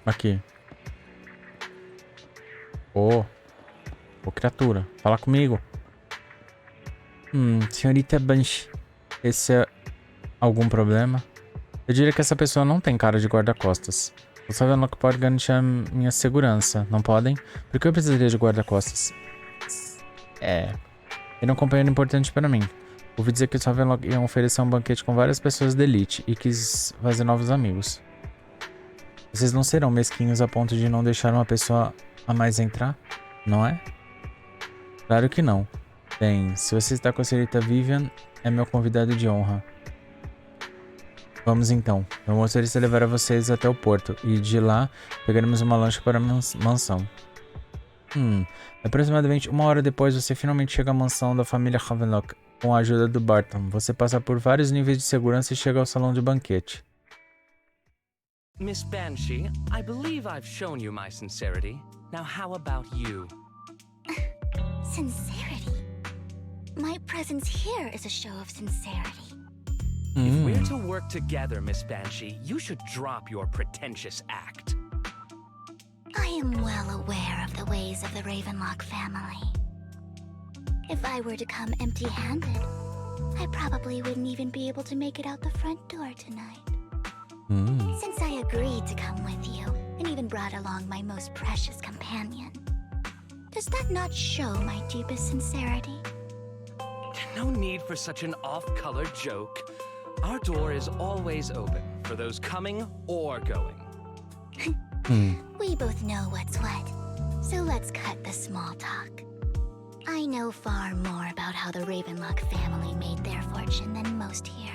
Aqui. Ô, criatura, fala comigo. Senhorita Banshee, esse é algum problema? Eu diria que essa pessoa não tem cara de guarda-costas. O Savenlock pode garantir a minha segurança, não podem? Por que eu precisaria de guarda-costas? Ele é um companheiro importante para mim. Ouvi dizer que o Savenlock ia oferecer um banquete com várias pessoas da elite e quis fazer novos amigos. Vocês não serão mesquinhos a ponto de não deixar uma pessoa a mais entrar, não é? Claro que não. Bem, se você está com a senhorita Vivian, é meu convidado de honra. Vamos então. Meu motorista levará vocês até o porto e de lá pegaremos uma lancha para a mansão. Aproximadamente 1 hora depois você finalmente chega à mansão da família Havenlock com a ajuda do Barton. Você passa por vários níveis de segurança e chega ao salão de banquete. Miss Banshee, I believe I've shown you my sincerity. Now how about you? Sincerity? My presence here is a show of sincerity. If we're to work together, Miss Banshee, you should drop your pretentious act. I am well aware of the ways of the Ravenlock family. If I were to come empty-handed, I probably wouldn't even be able to make it out the front door tonight. Since I agreed to come with you, and even brought along my most precious companion, does that not show my deepest sincerity? No need for such an off-color joke. Our door is always open for those coming or going. We both know what's what, so let's cut the small talk. I know far more about how the Ravenlock family made their fortune than most here.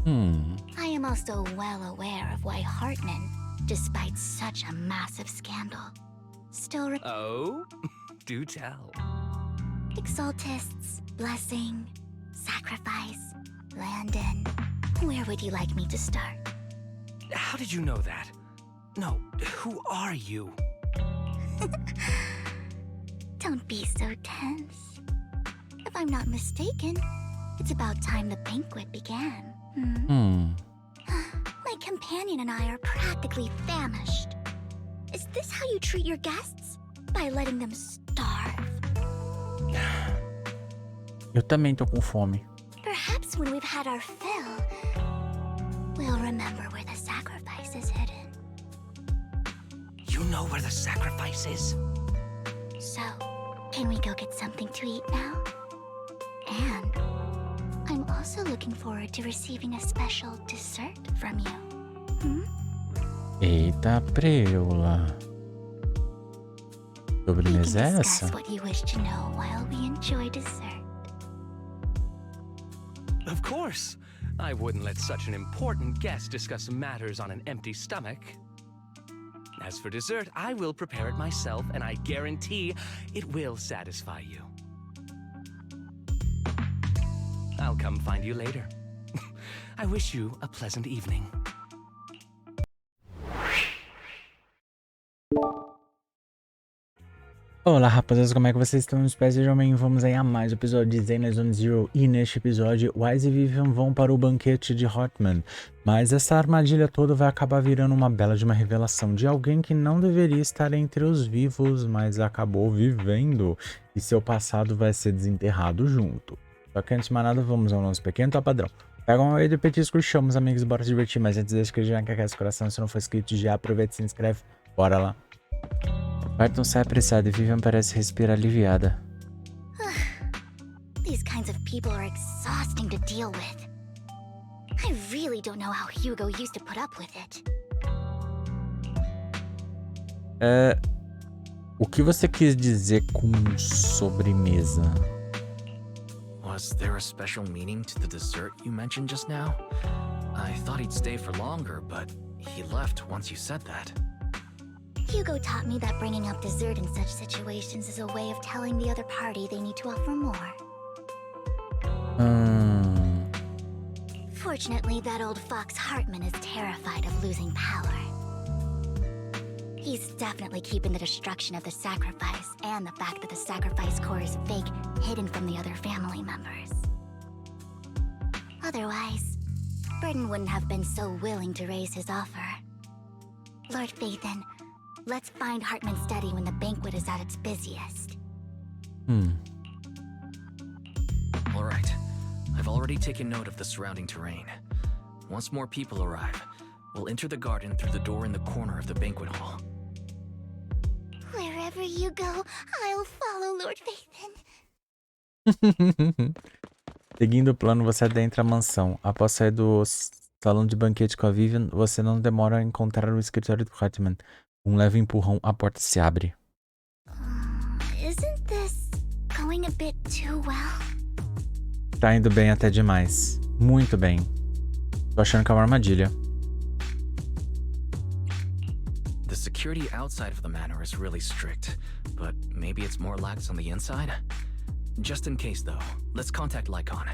I am also well aware of why Hartmann, despite such a massive scandal, still Oh? Do tell. Exaltists, blessing, sacrifice, Landon. Where would you like me to start? How did you know that? No, who are you? Don't be so tense. If I'm not mistaken, it's about time the banquet began. My companion and I are practically famished. Is this how you treat your guests? By letting them starve? Eu também tô com fome. Perhaps when we've had our fill, we'll remember where the sacrifice is hidden. You know where the sacrifice is? So, can we go get something to eat now? And I'm also looking forward to receiving a special dessert from you. Eita preula. We can Sobremesa é discuss essa? what you wish to know while we enjoy dessert. Of course. I wouldn't let such an important guest discuss matters on an empty stomach. As for dessert, I will prepare it myself, and I guarantee it will satisfy you. I'll come find you later. I wish you a pleasant evening. Olá rapaziada, como é que vocês estão? Sejam bem-vindos, vamos aí a mais um episódio de Zenless on Zero. E neste episódio, Wise e Vivian vão para o Banquete de Hartmann. Mas essa armadilha toda vai acabar virando uma bela de uma revelação de alguém que não deveria estar entre os vivos, mas acabou vivendo. E seu passado vai ser desenterrado junto. Só que antes de mais nada, vamos ao nosso pequeno top padrão. Pega uma meio de petisco e chama os amigos, bora se divertir. Mas antes deixa que já quer esse coração, se não for inscrito já aproveita e se inscreve. Bora lá. Barton sai apressado e Vivian parece respirar aliviada. These kinds of people are exhausting to deal with. I really don't know how Hugo used to put up with it. O que você quis dizer com sobremesa? Was there a special meaning to the dessert you mentioned just now? I thought he'd stay for longer, but he left once you said that. Hugo taught me that bringing up dessert in such situations is a way of telling the other party they need to offer more. Fortunately, that old fox Hartmann is terrified of losing power. He's definitely keeping the destruction of the sacrifice and the fact that the sacrifice core is fake hidden from the other family members. Otherwise, Burden wouldn't have been so willing to raise his offer. Lord Phaethon, let's find Hartmann's study when the banquet is at its busiest. All right. I've already taken note of the surrounding terrain. Once more people arrive, we'll enter the garden through the door in the corner of the banquet hall. Wherever you go, I'll follow, Lord Phaethon. Seguindo o plano, você adentra a mansão. Após sair do salão de banquete com a Vivian, você não demora a encontrar o escritório do Hartmann. Um leve empurrão, a porta se abre. Isn't this going a bit too well? Tá indo bem até demais. Muito bem. Tô achando que é uma armadilha. The security outside of the manor is really strict, but maybe it's more lax on the inside? Just in case, though, let's contact Lycon.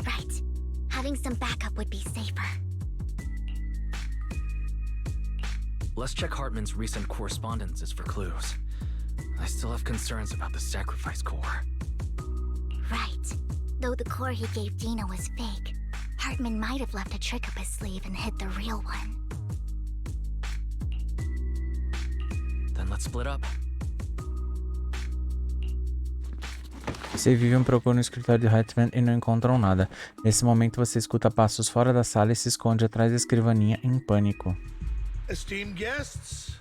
Right. Having some backup would be safer. Let's check Hartmann's recent correspondences for clues. I still have concerns about the sacrifice core. Right. Though the core he gave Dina was fake, Hartmann might have left a trick up his sleeve and hid the real one. Then let's split up. Você e Vivian procuram no escritório de Hartmann e não encontram nada. Nesse momento, você escuta passos fora da sala e se esconde atrás da escrivaninha em pânico. Esteemed guests,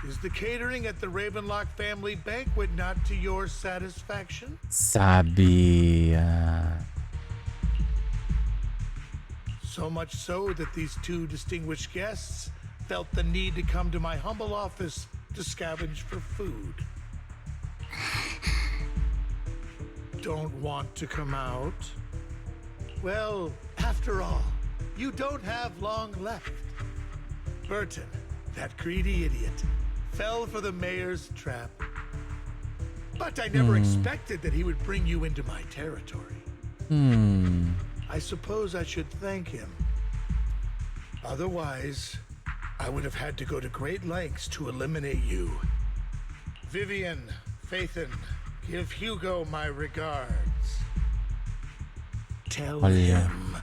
is the catering at the Ravenlock family banquet not to your satisfaction? Sabia. So much so that these two distinguished guests felt the need to come to my humble office to scavenge for food. Don't want to come out? Well, after all, you don't have long left. Burton, that greedy idiot, fell for the mayor's trap. But I never expected that he would bring you into my territory. I suppose I should thank him. Otherwise, I would have had to go to great lengths to eliminate you. Vivian, Phaethon, give Hugo my regards. Tell him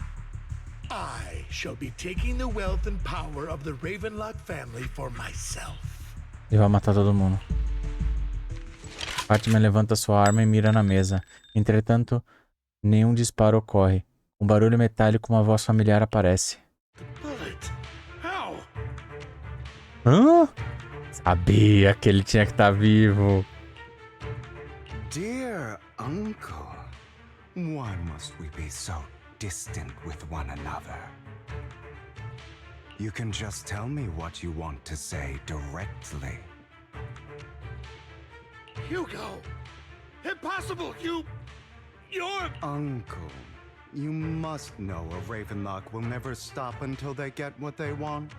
I shall be taking the wealth and power of the Ravenlock family for myself. Ele vai matar todo mundo. Hartmann levanta sua arma e mira na mesa. Entretanto, nenhum disparo ocorre. Um barulho metálico e uma voz familiar aparece. Bullet! How? Hã? Sabia que ele tinha que estar vivo. Dear uncle, why must we be so distant with one another? You can just tell me what you want to say directly. Hugo! Impossible! You're... Uncle, you must know a Ravenlock will never stop until they get what they want.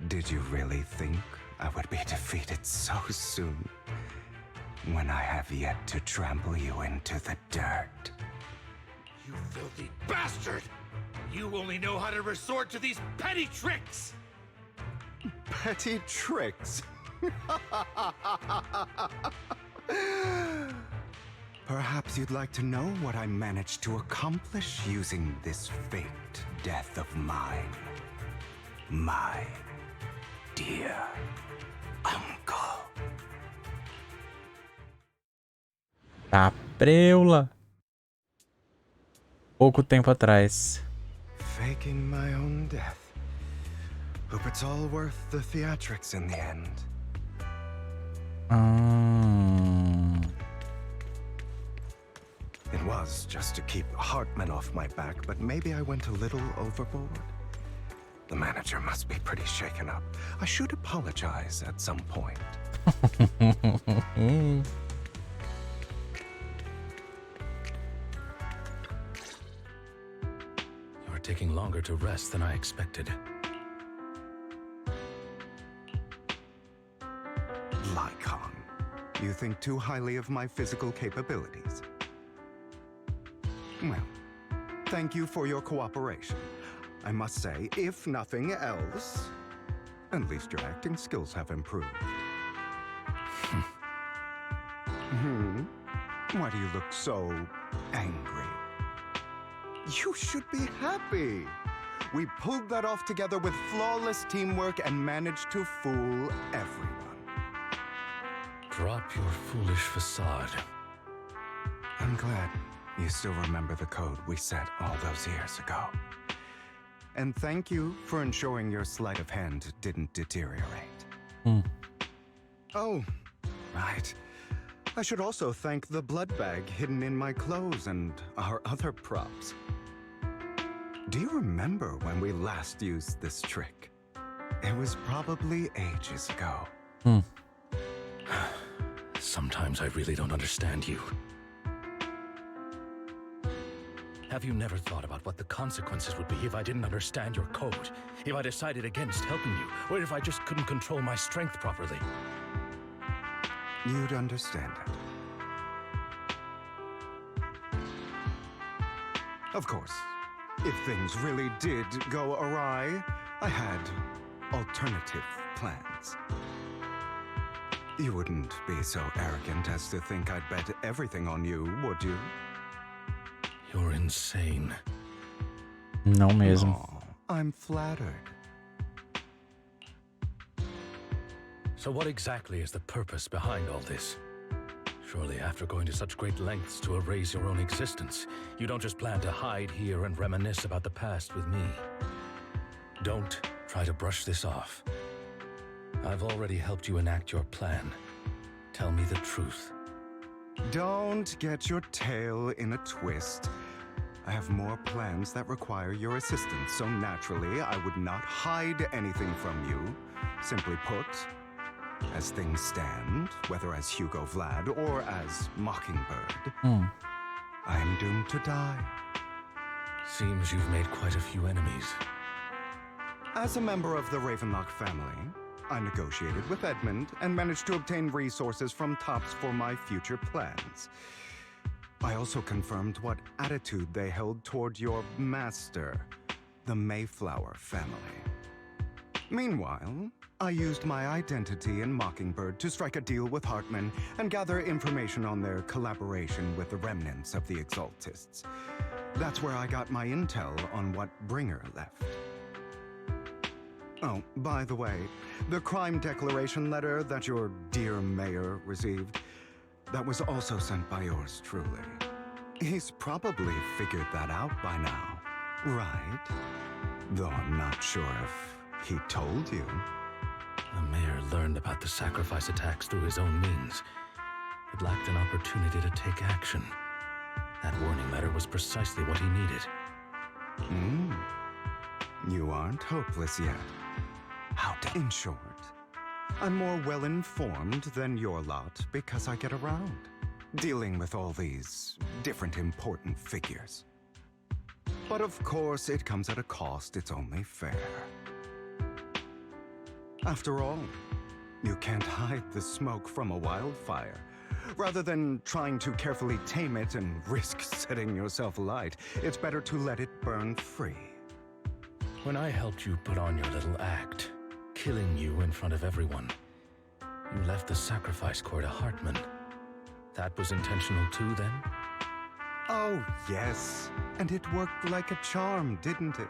Did you really think I would be defeated so soon? When I have yet to trample you into the dirt. You filthy bastard! You only know how to resort to these petty tricks! Petty tricks? Perhaps you'd like to know what I managed to accomplish using this faked death of mine. My dear uncle. Tá preula. Pouco tempo atrás. Faking my own death. Hope it's all worth the theatrics in the end. It was just to keep Hartmann off my back, but maybe I went a little overboard. The manager must be pretty shaken up. I should apologize at some point. You're taking longer to rest than I expected. Lycon, you think too highly of my physical capabilities. Well, thank you for your cooperation. I must say, if nothing else, at least your acting skills have improved. Why do you look so angry? You should be happy. We pulled that off together with flawless teamwork and managed to fool everyone. Drop your foolish facade. I'm glad you still remember the code we set all those years ago. And thank you for ensuring your sleight of hand didn't deteriorate. Oh, right. I should also thank the blood bag hidden in my clothes and our other props. Do you remember when we last used this trick? It was probably ages ago. Sometimes I really don't understand you. Have you never thought about what the consequences would be if I didn't understand your code? If I decided against helping you? Or if I just couldn't control my strength properly? You'd understand it. Of course, if things really did go awry, I had alternative plans. You wouldn't be so arrogant as to think I'd bet everything on you, would you? You're insane. Não mesmo. Oh, I'm flattered. So what exactly is the purpose behind all this? Surely after going to such great lengths to erase your own existence, you don't just plan to hide here and reminisce about the past with me. Don't try to brush this off. I've already helped you enact your plan. Tell me the truth. Don't get your tail in a twist. I have more plans that require your assistance, so naturally I would not hide anything from you. Simply put, as things stand, whether as Hugo Vlad or as Mockingbird, I am doomed to die. Seems you've made quite a few enemies. As a member of the Ravenlock family, I negotiated with Edmund and managed to obtain resources from Tops for my future plans. I also confirmed what attitude they held toward your master, the Mayflower family. Meanwhile, I used my identity in Mockingbird to strike a deal with Hartmann and gather information on their collaboration with the remnants of the Exaltists. That's where I got my intel on what Bringer left. Oh, by the way, the crime declaration letter that your dear mayor received, that was also sent by yours truly. He's probably figured that out by now, right? Though I'm not sure if he told you. The mayor learned about the sacrifice attacks through his own means, but lacked an opportunity to take action. That warning letter was precisely what he needed. You aren't hopeless yet. In short, I'm more well-informed than your lot because I get around, dealing with all these different important figures. But of course, it comes at a cost, it's only fair. After all, you can't hide the smoke from a wildfire. Rather than trying to carefully tame it and risk setting yourself alight, it's better to let it burn free. When I helped you put on your little act, killing you in front of everyone, you left the sacrifice core to Hartmann. That was intentional too, then? Oh, yes. And it worked like a charm, didn't it?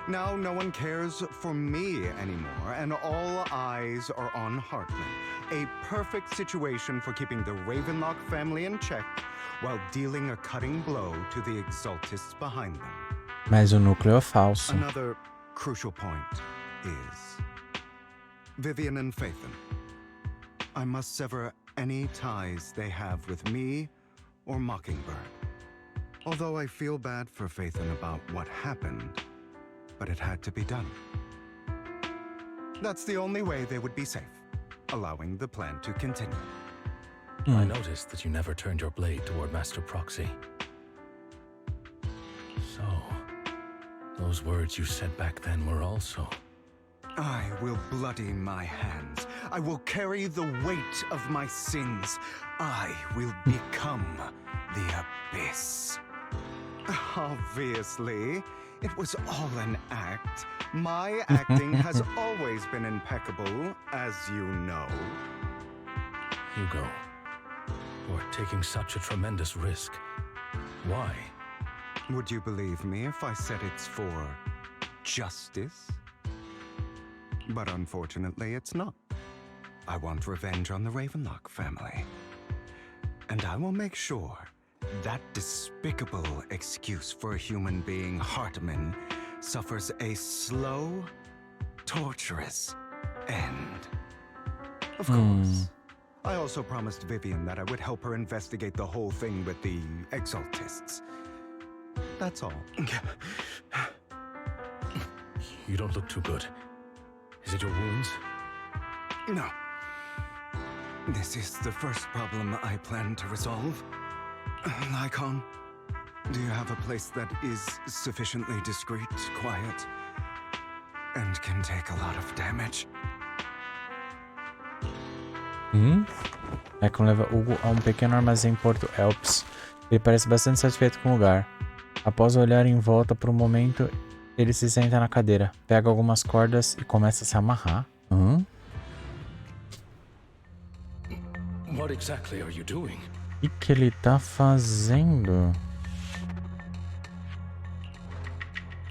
Now no one cares for me anymore, and all eyes are on Hartmann. A perfect situation for keeping the Ravenlock family in check while dealing a cutting blow to the Exaltists behind them. Mas o núcleo é falso. Another crucial point is Vivian and Phaethon. I must sever any ties they have with me or Mockingbird. Although I feel bad for Phaethon about what happened, but it had to be done. That's the only way they would be safe, allowing the plan to continue. I noticed that you never turned your blade toward Master Proxy. So, those words you said back then were also... I will bloody my hands. I will carry the weight of my sins. I will become the Abyss. Obviously, it was all an act. My acting has always been impeccable, as you know. Hugo, you're taking such a tremendous risk. Why? Would you believe me if I said it's for justice. But unfortunately, it's not. I want revenge on the Ravenlock family. And I will make sure that despicable excuse for a human being, Hartmann, suffers a slow, torturous end. Of course. I also promised Vivian that I would help her investigate the whole thing with the Exaltists. That's all. You don't look too good. Is it your wounds? No. This is the first problem I plan to resolve. Lycon, do you have a place that is sufficiently discreet, quiet, and can take a lot of damage? Lycon leva Hugo a um pequeno armazém em Porto Elps. Ele parece bastante satisfeito com o lugar. Após olhar em volta por um momento, ele se senta na cadeira, pega algumas cordas e começa a se amarrar. What exactly are you doing? O que ele tá fazendo?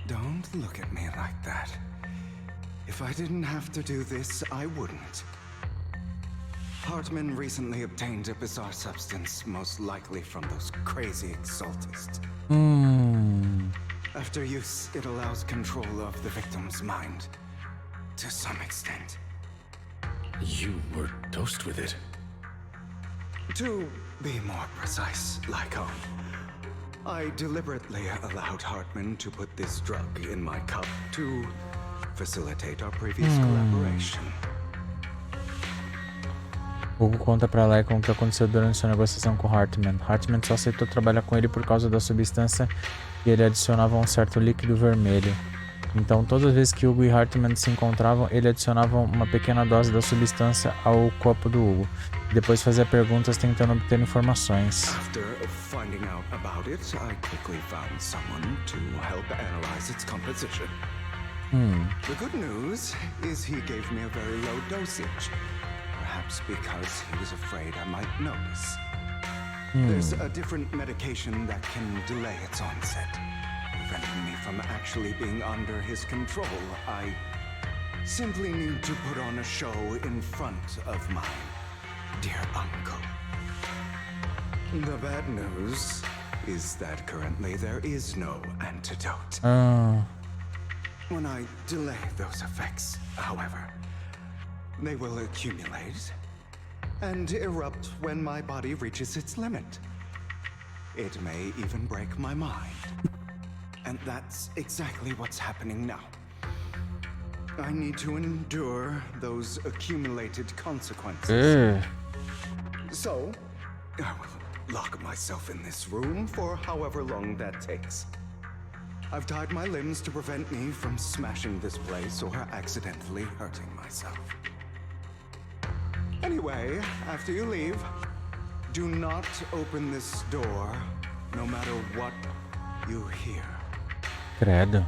Don't look at me like that. If I didn't have to do this, I wouldn't. Hartmann recently obtained a bizarre substance, most likely from those crazy Exaltists. After use, it allows control of the victim's mind. To some extent. You were dosed with it. To be more precise, Lycon, I deliberately allowed Hartmann to put this drug in my cup to facilitate our previous collaboration. Hugo conta pra Lycon o que aconteceu durante sua negociação com Hartmann. Hartmann só aceitou trabalhar com ele por causa da substância que ele adicionava a um certo líquido vermelho. Então, todas as vezes que Hugo e Hartmann se encontravam, ele adicionava uma pequena dose da substância ao copo do Hugo. E depois fazia perguntas tentando obter informações. After finding out about it, I quickly found someone to help analyze its composition. The good news is he gave me a very low dosage. Perhaps because he was afraid I might notice. There's a different medication that can delay its onset, preventing me from actually being under his control. I simply need to put on a show in front of my dear uncle. The bad news is that currently there is no antidote. When I delay those effects, however, they will accumulate and erupt when my body reaches its limit. It may even break my mind. And that's exactly what's happening now. I need to endure those accumulated consequences. So, I will lock myself in this room for however long that takes. I've tied my limbs to prevent me from smashing this place or accidentally hurting myself. Anyway, after you leave, do not open this door, no matter what you hear. Credo.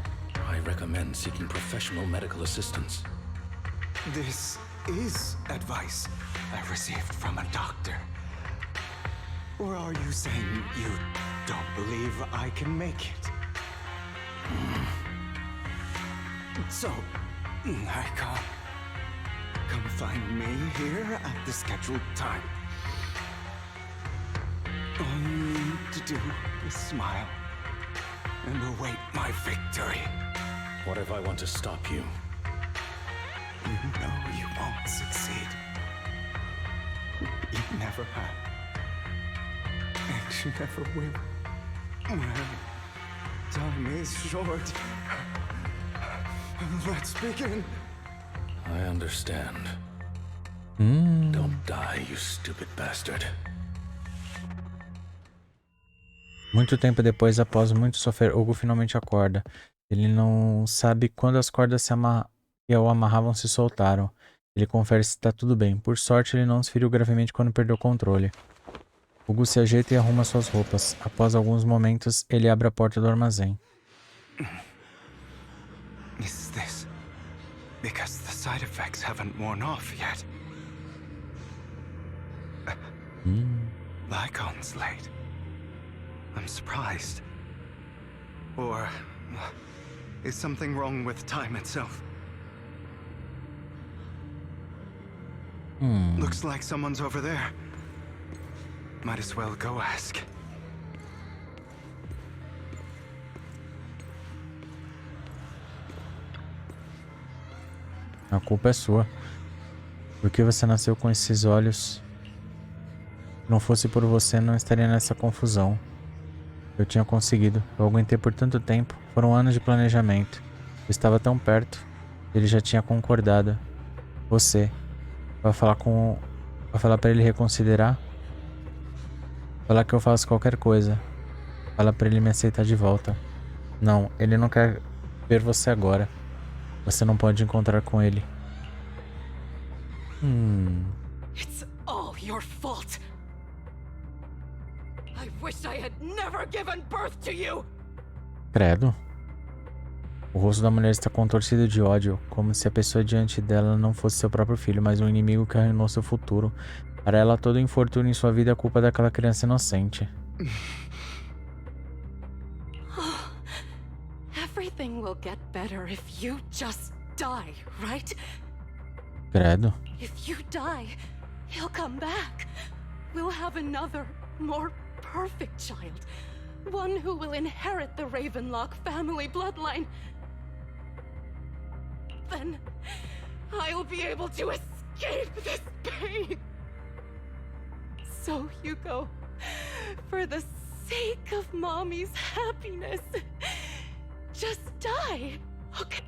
I recommend seeking professional medical assistance. This is advice I received from a doctor. Or are you saying you don't believe I can make it? So, Lycon, come find me here at the scheduled time. All you need to do is smile and await my victory. What if I want to stop you? You know you won't succeed. You never have. And you never will. Well, time is short. Let's begin. I understand. Don't die, you stupid bastard. Muito tempo depois, após muito sofrer, Hugo finalmente acorda. Ele não sabe quando as cordas que o amarravam se soltaram. Ele confere se está tudo bem. Por sorte, ele não se feriu gravemente quando perdeu o controle. Hugo se ajeita e arruma suas roupas. Após alguns momentos, ele abre a porta do armazém. Is this because the side effects haven't worn off yet? Lycon's late. I'm surprised. Or Is something wrong with time itself? Looks like someone's over there. Might as well go ask. A culpa é sua. Por que você nasceu com esses olhos? Se não fosse por você, não estaria nessa confusão. Eu tinha conseguido. Eu aguentei por tanto tempo. Foram anos de planejamento. Eu estava tão perto. Ele já tinha concordado. Você. Vai falar pra ele reconsiderar? Falar que eu faço qualquer coisa. Fala pra ele me aceitar de volta. Não, ele não quer ver você agora. Você não pode encontrar com ele. It's all your fault. I wish I had never given birth to you. Credo. O rosto da mulher está contorcido de ódio, como se a pessoa diante dela não fosse seu próprio filho, mas um inimigo que arruinou seu futuro. Para ela, todo infortúnio em sua vida é culpa daquela criança inocente. Everything will get better if you just die, right? Credo. If you die, he'll come back. We'll have another, more perfect child. One who will inherit the Ravenlock family bloodline. Then I'll be able to escape this pain. So, Hugo, for the sake of Mommy's happiness, just die, okay?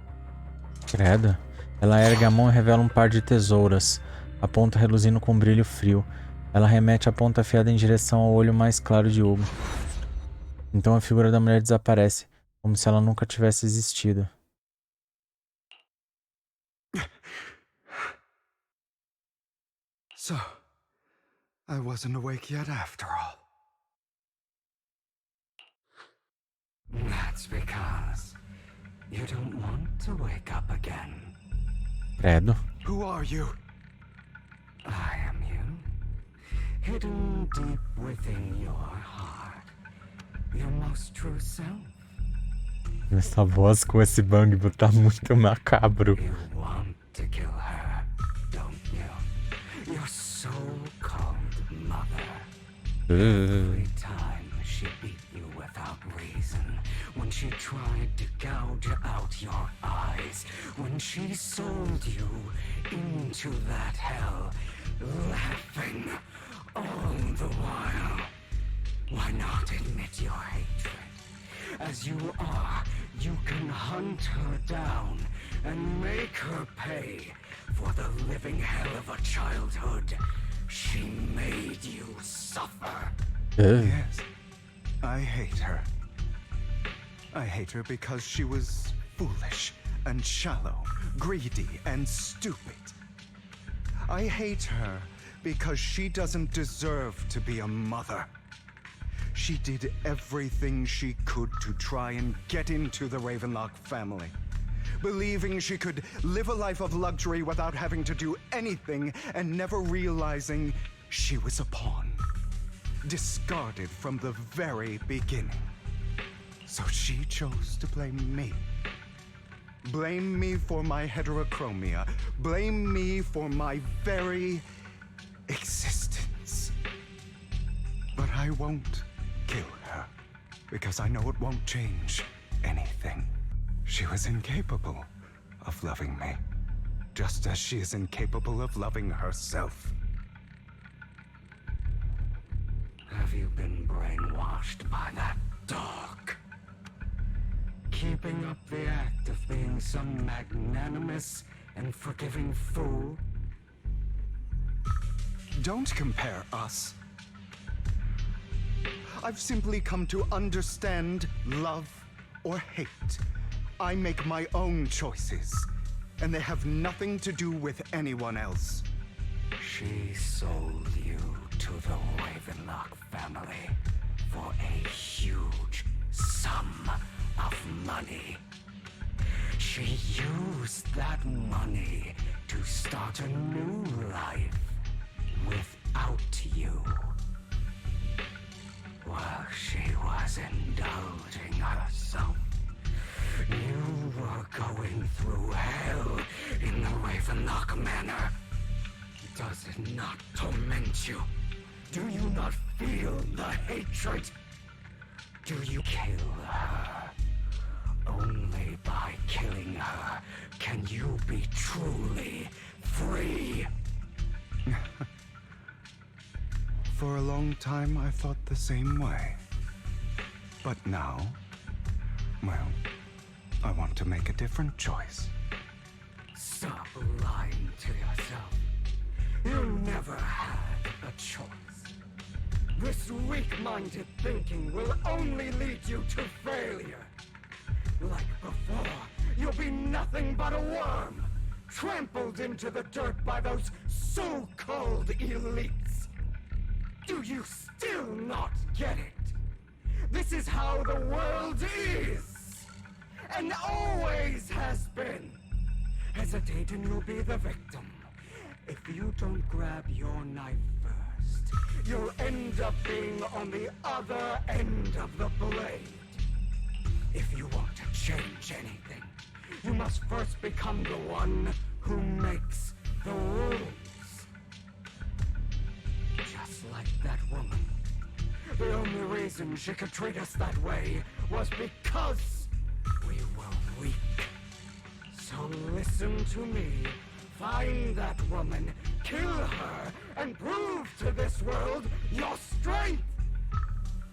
Credo. Ela ergue a mão e revela um par de tesouras. A ponta reluzindo com um brilho frio. Ela remete a ponta afiada em direção ao olho mais claro de Hugo. Então a figura da mulher desaparece, como se ela nunca tivesse existido. So, I wasn't awake yet after all. That's because you don't want to wake up again. Credo. Who are you? I am you, hidden deep within your heart, your most true self. Essa voz com esse bang tá muito macabro. You want to kill her, don't you? Your so-called mother. Every time she beat you without reason, when she tried to gouge out your eyes, when she sold you into that hell, laughing all the while. Why not admit your hatred? As you are, you can hunt her down and make her pay for the living hell of a childhood she made you suffer. Yes, I hate her. I hate her because she was foolish and shallow, greedy and stupid. I hate her because she doesn't deserve to be a mother. She did everything she could to try and get into the Ravenlock family, believing she could live a life of luxury without having to do anything and never realizing she was a pawn, discarded from the very beginning. So she chose to blame me. Blame me for my heterochromia. Blame me for my very existence. But I won't kill her, because I know it won't change anything. She was incapable of loving me, just as she is incapable of loving herself. Have you been brainwashed by that dog? Keeping up the act of being some magnanimous and forgiving fool? Don't compare us. I've simply come to understand love or hate. I make my own choices, and they have nothing to do with anyone else. She sold you to the Ravenlock family for a huge sum of money. She used that money to start a new life without you. While she was indulging herself, You were going through hell in the Ravenlock Manor. Does it not torment you? Do you not feel the hatred? Do you kill her? Only by killing her can you be truly free. For a long time, I thought the same way. But now, well, I want to make a different choice. Stop lying to yourself. You never had a choice. This weak-minded thinking will only lead you to failure. Like before, you'll be nothing but a worm, trampled into the dirt by those so-called elites. Do you still not get it? This is how the world is, and always has been. Hesitate and you'll be the victim. If you don't grab your knife first, you'll end up being on the other end of the blade. If you want to change anything, you must first become the one who makes the rules. Just like that woman. The only reason she could treat us that way was because we were weak. So listen to me. Find that woman, kill her, and prove to this world your strength!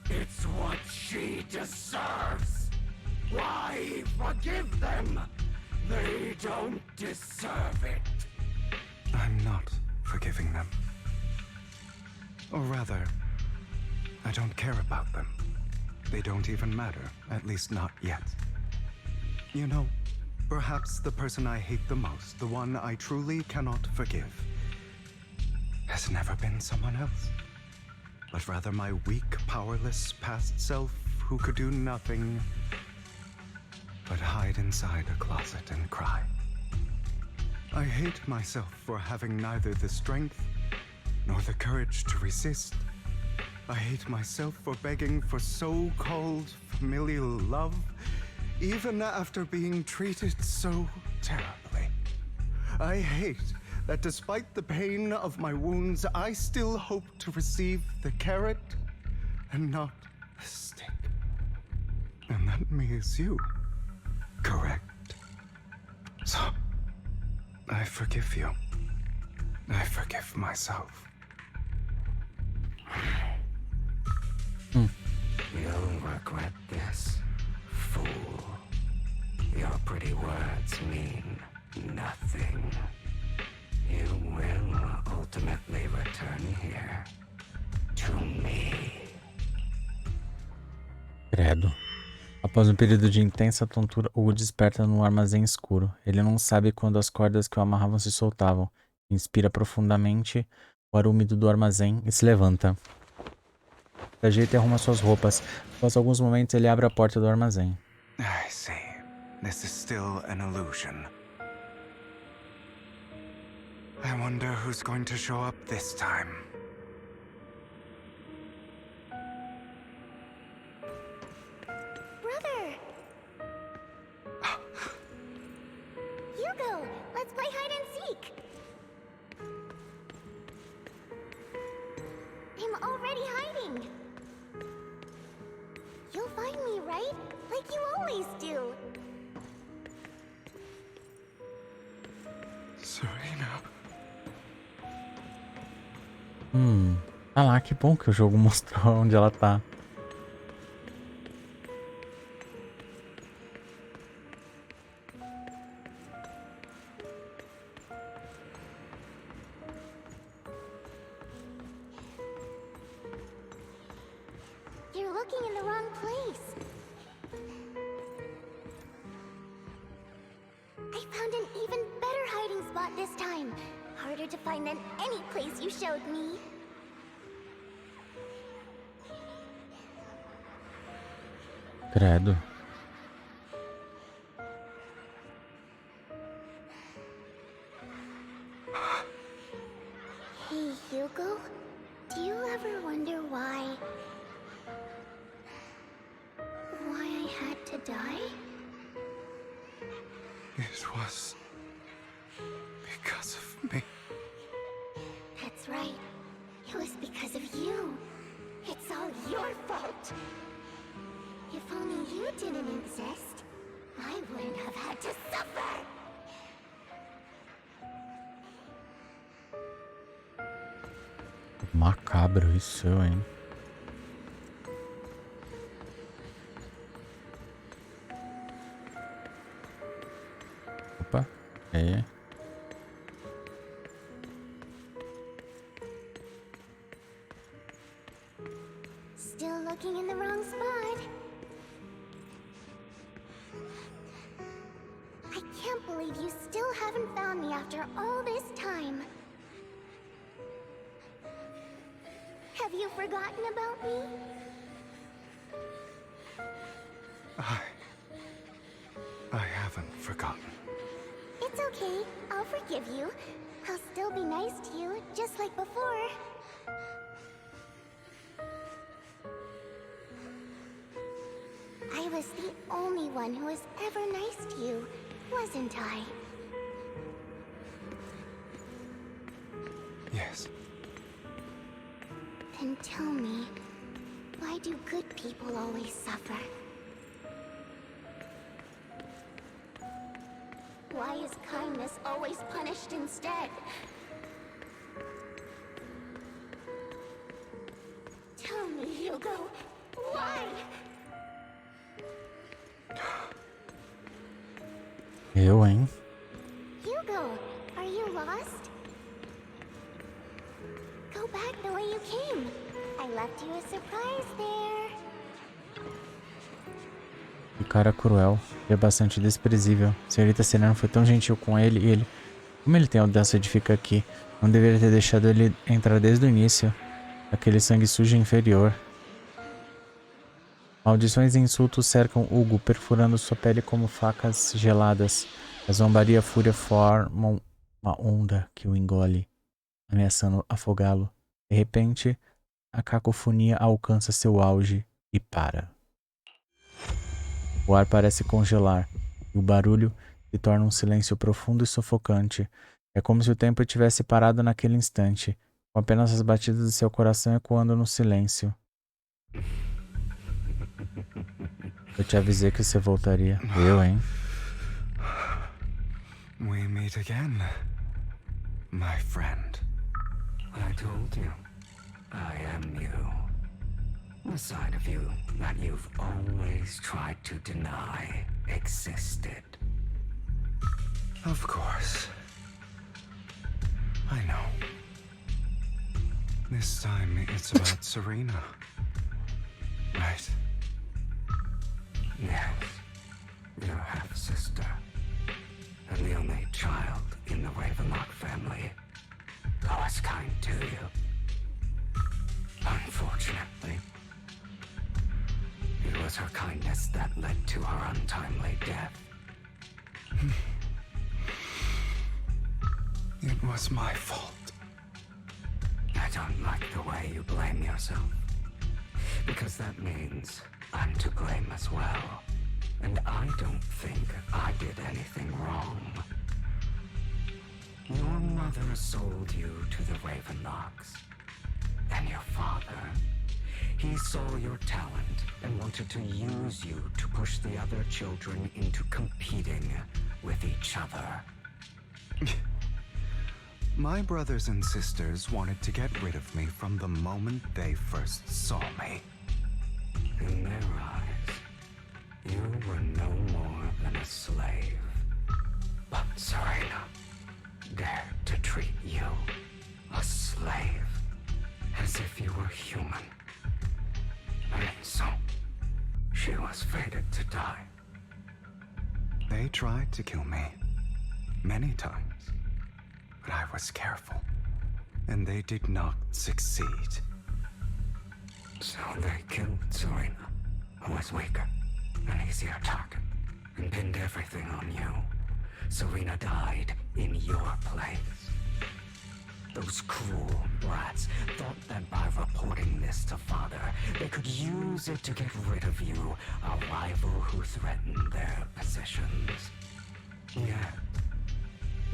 It's what she deserves! Why forgive them? They don't deserve it! I'm not forgiving them. Or rather, I don't care about them. They don't even matter, at least not yet. You know, perhaps the person I hate the most, the one I truly cannot forgive, has never been someone else, but rather my weak, powerless past self who could do nothing but hide inside a closet and cry. I hate myself for having neither the strength nor the courage to resist. I hate myself for begging for so-called familial love, even after being treated so terribly. I hate that despite the pain of my wounds, I still hope to receive the carrot and not the stick. And that means you, correct? So, I forgive you. I forgive myself. You'll regret this, fool. Your pretty words mean nothing. You will ultimately return here to me. Credo. Após um período de intensa tontura, Hugo desperta no armazém escuro. Ele não sabe quando as cordas que o amarravam se soltavam. Inspira profundamente o ar úmido do armazém e se levanta. Se ajeita e arruma suas roupas. Após alguns momentos, ele abre a porta do armazém. I see. This is still an illusion. I wonder who's going to show up this time. Brother! Hugo, let's play hide and seek! I'm already hiding! You'll find me, right? Like you always do! Serena. Ah lá, que bom que o jogo mostrou onde ela tá. You're looking in the wrong place. I found an even better hiding spot this time. Harder to find than any place you showed me. Credo. Hey, Hugo, do you ever wonder why I had to die? It was because of me. That's right. It was because of you. It's all your fault. If only you didn't exist, I wouldn't have had to suffer. Macabro isso, hein? Opa, é. Still looking in the wrong spot. I can't believe you still haven't found me after all this time. Have you forgotten about me? I haven't forgotten. It's okay. I'll forgive you. I'll still be nice to you, just like before. I was the only one who was ever nice to you, wasn't I? Yes. Then tell me, why do good people always suffer? Why is kindness always punished instead? Tell me, Hugo, why? Eu, hein? Hugo, are you lost? Go back the way you came. I left you a surprise there. Que cara cruel. Ele é bastante desprezível. Senhorita Serena foi tão gentil com ele e ele... Como ele tem a audácia de ficar aqui? Não deveria ter deixado ele entrar desde o início. Aquele sangue sujo e inferior. Maldições e insultos cercam Hugo, perfurando sua pele como facas geladas. A zombaria e a fúria formam uma onda que o engole, ameaçando afogá-lo. De repente, a cacofonia alcança seu auge e para. O ar parece congelar, e o barulho se torna um silêncio profundo e sufocante. É como se o tempo tivesse parado naquele instante, com apenas as batidas de seu coração ecoando no silêncio. Eu te avisei que você voltaria. Eu, hein? We meet again, my friend. I told you, I am you. The side of you that you've always tried to deny existed. Of course. I know. This time it's about Serena. Right? Yes, your half-sister, and the only child in the Ravenlock family who was kind to you. Unfortunately, it was her kindness that led to her untimely death. It was my fault. I don't like the way you blame yourself, because that means I'm to blame as well. And I don't think I did anything wrong. Your mother sold you to the Ravenlocks. And your father, he saw your talent and wanted to use you to push the other children into competing with each other. My brothers and sisters wanted to get rid of me from the moment they first saw me. In their eyes, you were no more than a slave. But Serena dared to treat you, a slave, as if you were human. And so, she was fated to die. They tried to kill me many times, but I was careful, and they did not succeed. So they killed Serena, who was weaker, an easier target, and pinned everything on you. Serena died in your place. Those cruel brats thought that by reporting this to Father, they could use it to get rid of you, a rival who threatened their positions. Yet,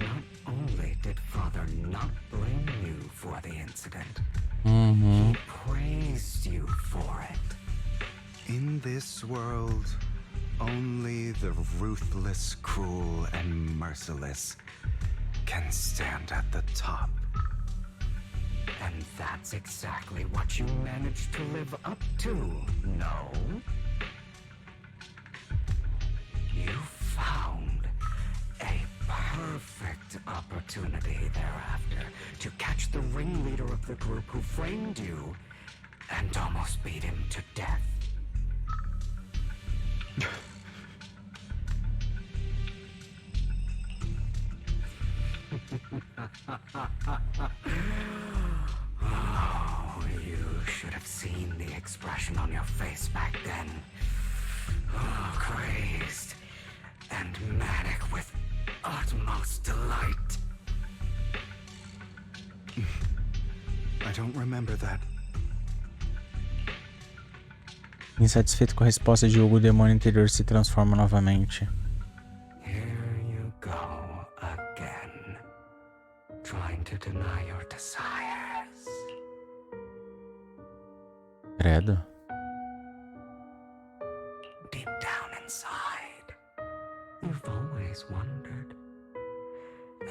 not only did Father not blame you for the incident, he praised you for it. In this world, only the ruthless, cruel, and merciless can stand at the top. And that's exactly what you managed to live up to, no? You found a perfect opportunity thereafter to catch the ringleader of the group who framed you and almost beat him to death. Oh, you should have seen the expression on your face back then. Oh, crazed and manic with utmost delight. I don't remember that. Insatisfeito com a resposta de Hugo, o demônio interior se transforma novamente. Here you go again, trying to deny your desires. Credo. Deep down inside, you've always wondered,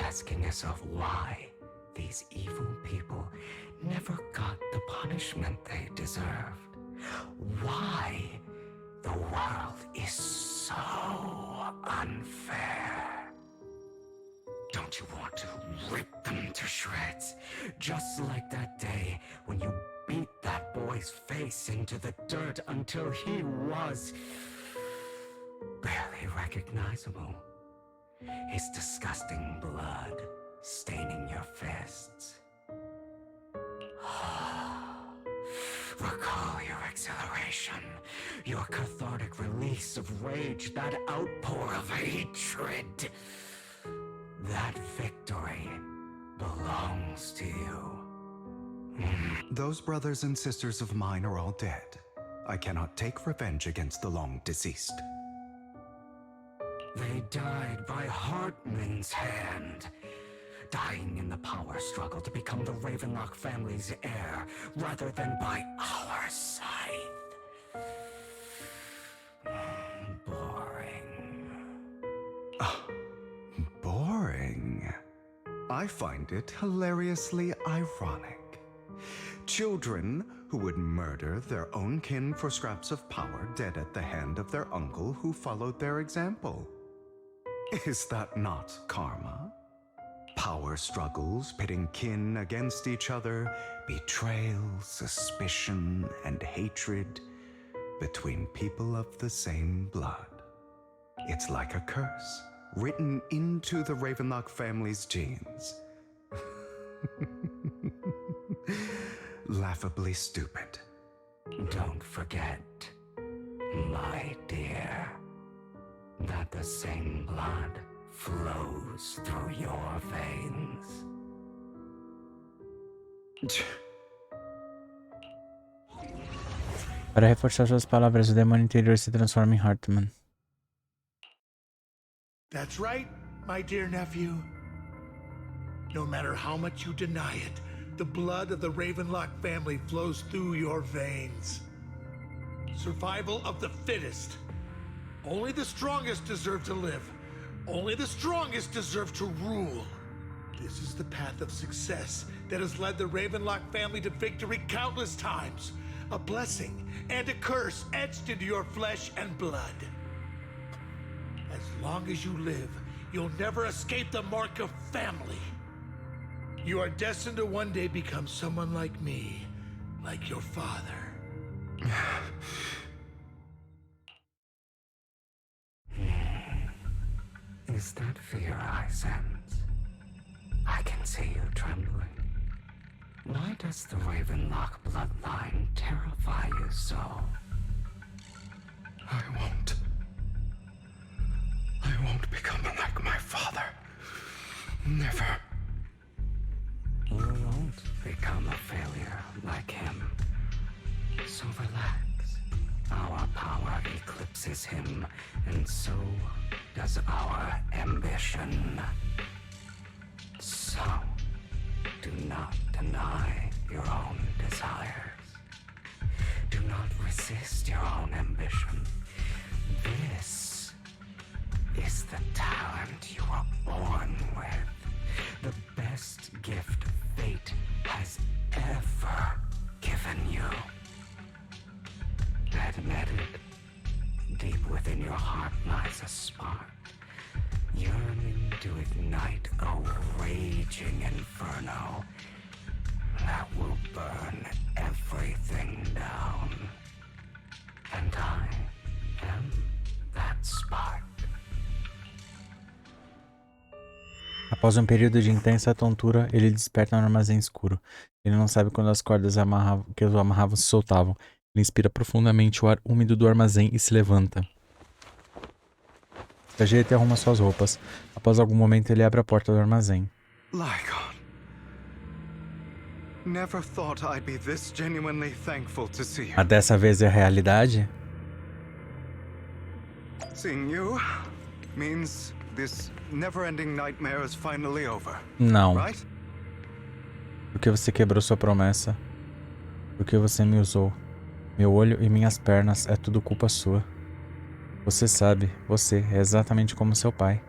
asking yourself why these evil people never got the punishment they deserved. Why the world is so unfair. Don't you want to rip them to shreds? Just like that day when you beat that boy's face into the dirt until he was barely recognizable. His disgusting blood staining your fists. Recall your exhilaration, your cathartic release of rage, that outpour of hatred. That victory belongs to you. Those brothers and sisters of mine are all dead. I cannot take revenge against the long deceased. They died by Hartmann's hand, dying in the power struggle to become the Ravenlock family's heir, rather than by our scythe. Boring. Boring? I find it hilariously ironic. Children who would murder their own kin for scraps of power dead at the hand of their uncle who followed their example. Is that not karma? Power struggles pitting kin against each other, betrayal, suspicion, and hatred between people of the same blood. It's like a curse written into the Ravenlock family's genes. Laughably stupid. Don't forget, my dear, that the same blood flows through your veins. Para reforçar suas palavras, o demônio interior se transforma em Hartmann. That's right, my dear nephew. No matter how much you deny it, the blood of the Ravenlock family flows through your veins. Survival of the fittest. Only the strongest deserve to live. Only the strongest deserve to rule. This is the path of success that has led the Ravenlock family to victory countless times. A blessing and a curse etched into your flesh and blood. As long as you live, you'll never escape the mark of family. You are destined to one day become someone like me, like your father. Is that fear I sense? I can see you trembling. Why does the Ravenlock bloodline terrify you so? I won't become like my father. Never. You Don't become a failure like him. So relax. Our power eclipses him, and so does our ambition. So, do not deny your own desires. Do not resist your own ambition. This is the talent you were born with. The best gift fate has ever given you. Admit it. Deep within your heart lies a spark, yearning to ignite a raging inferno that will burn everything down. And I am that spark. Após um período de intensa tontura, ele desperta no armazém escuro. Ele não sabe quando as cordas que o amarravam se soltavam. Ele inspira profundamente o ar úmido do armazém e se levanta. Se ajeita e arruma suas roupas. Após algum momento, ele abre a porta do armazém. Lygon. Never thought I'd be this genuinely thankful to see you. Mas dessa vez é a realidade? Seeing you means this never-ending nightmare is finally over. Não. Right? Porque você quebrou sua promessa. Porque você me usou. Meu olho e minhas pernas é tudo culpa sua. Você sabe, você é exatamente como seu pai.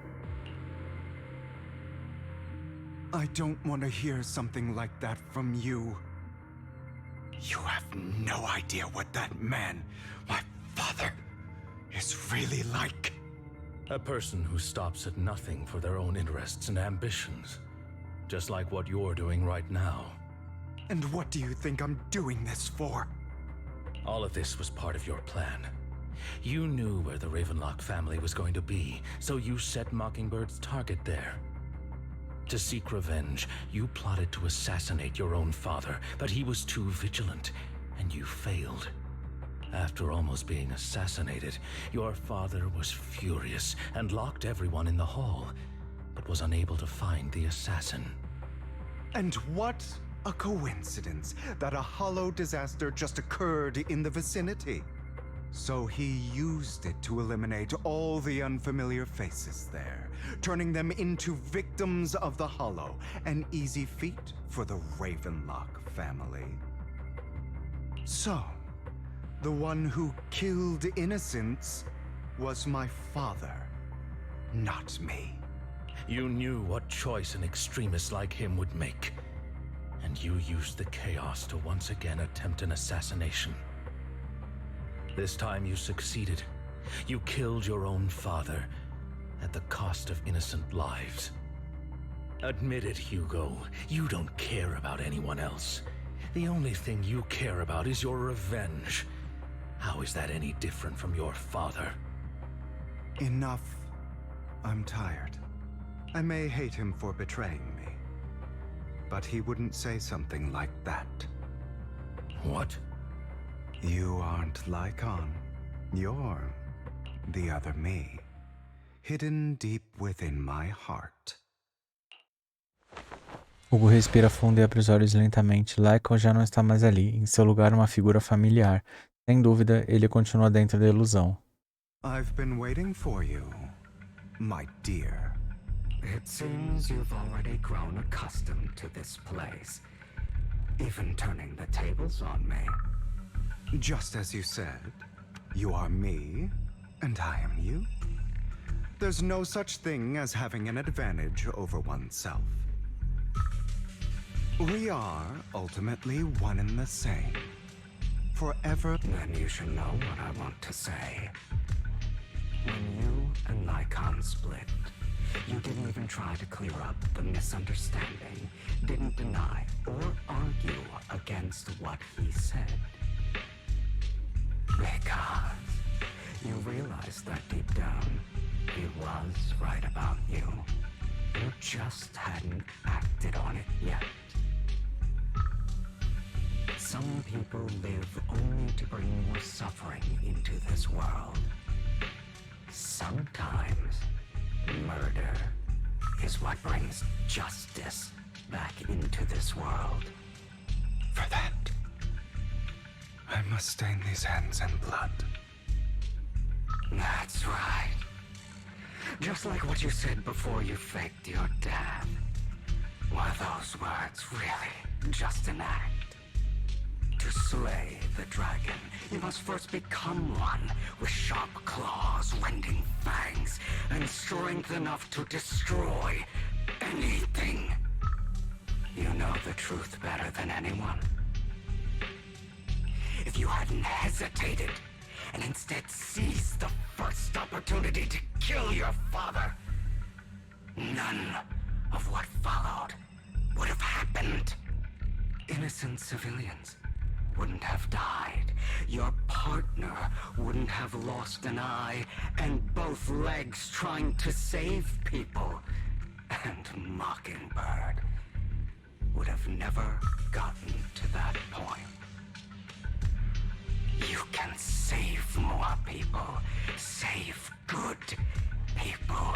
I don't want to hear something like that from you. You have no idea what that man, my father, is really like. A person who stops at nothing for their own interests and ambitions. Just like what you're doing right now. And what do you think I'm doing this for? All of this was part of your plan. You knew where the Ravenlock family was going to be, so you set Mockingbird's target there. To seek revenge, you plotted to assassinate your own father, but he was too vigilant, and you failed. After almost being assassinated, your father was furious and locked everyone in the hall, but was unable to find the assassin. And what a coincidence that a hollow disaster just occurred in the vicinity. So he used it to eliminate all the unfamiliar faces there, turning them into victims of the hollow, an easy feat for the Ravenlock family. So, the one who killed innocents was my father, not me. You knew what choice an extremist like him would make. And you used the chaos to once again attempt an assassination. This time you succeeded. You killed your own father at the cost of innocent lives. Admit it, Hugo. You don't care about anyone else. The only thing you care about is your revenge. How is that any different from your father? Enough. I'm tired. I may hate him for betraying me, but he wouldn't say something like that. What? You aren't Lygon. You're the other me, hidden deep within my heart. Hugo respira fundo e abre os olhos lentamente. Lygon já não está mais ali. Em seu lugar, uma figura familiar. Sem dúvida, ele continua dentro da ilusão. I've been waiting for you, my dear. It seems you've already grown accustomed to this place, even turning the tables on me. Just as you said, you are me, and I am you. There's no such thing as having an advantage over oneself. We are ultimately one and the same. Forever. Then you should know what I want to say. When you and Lygon split, you didn't even try to clear up the misunderstanding, didn't deny or argue against what he said. Because you realized that deep down, he was right about you. You just hadn't acted on it yet. Some people live only to bring more suffering into this world. Sometimes, murder is what brings justice back into this world. For that, I must stain these hands in blood. That's right. Just like what you said before you faked your death. Were those words really just an act? To slay the dragon, you must first become one with sharp claws, rending fangs, and strength enough to destroy anything. You know the truth better than anyone. If you hadn't hesitated, and instead seized the first opportunity to kill your father, none of what followed would have happened. Innocent civilians wouldn't have died. Your partner wouldn't have lost an eye and both legs trying to save people. And Mockingbird would have never gotten to that point. You can save more people. Save good people.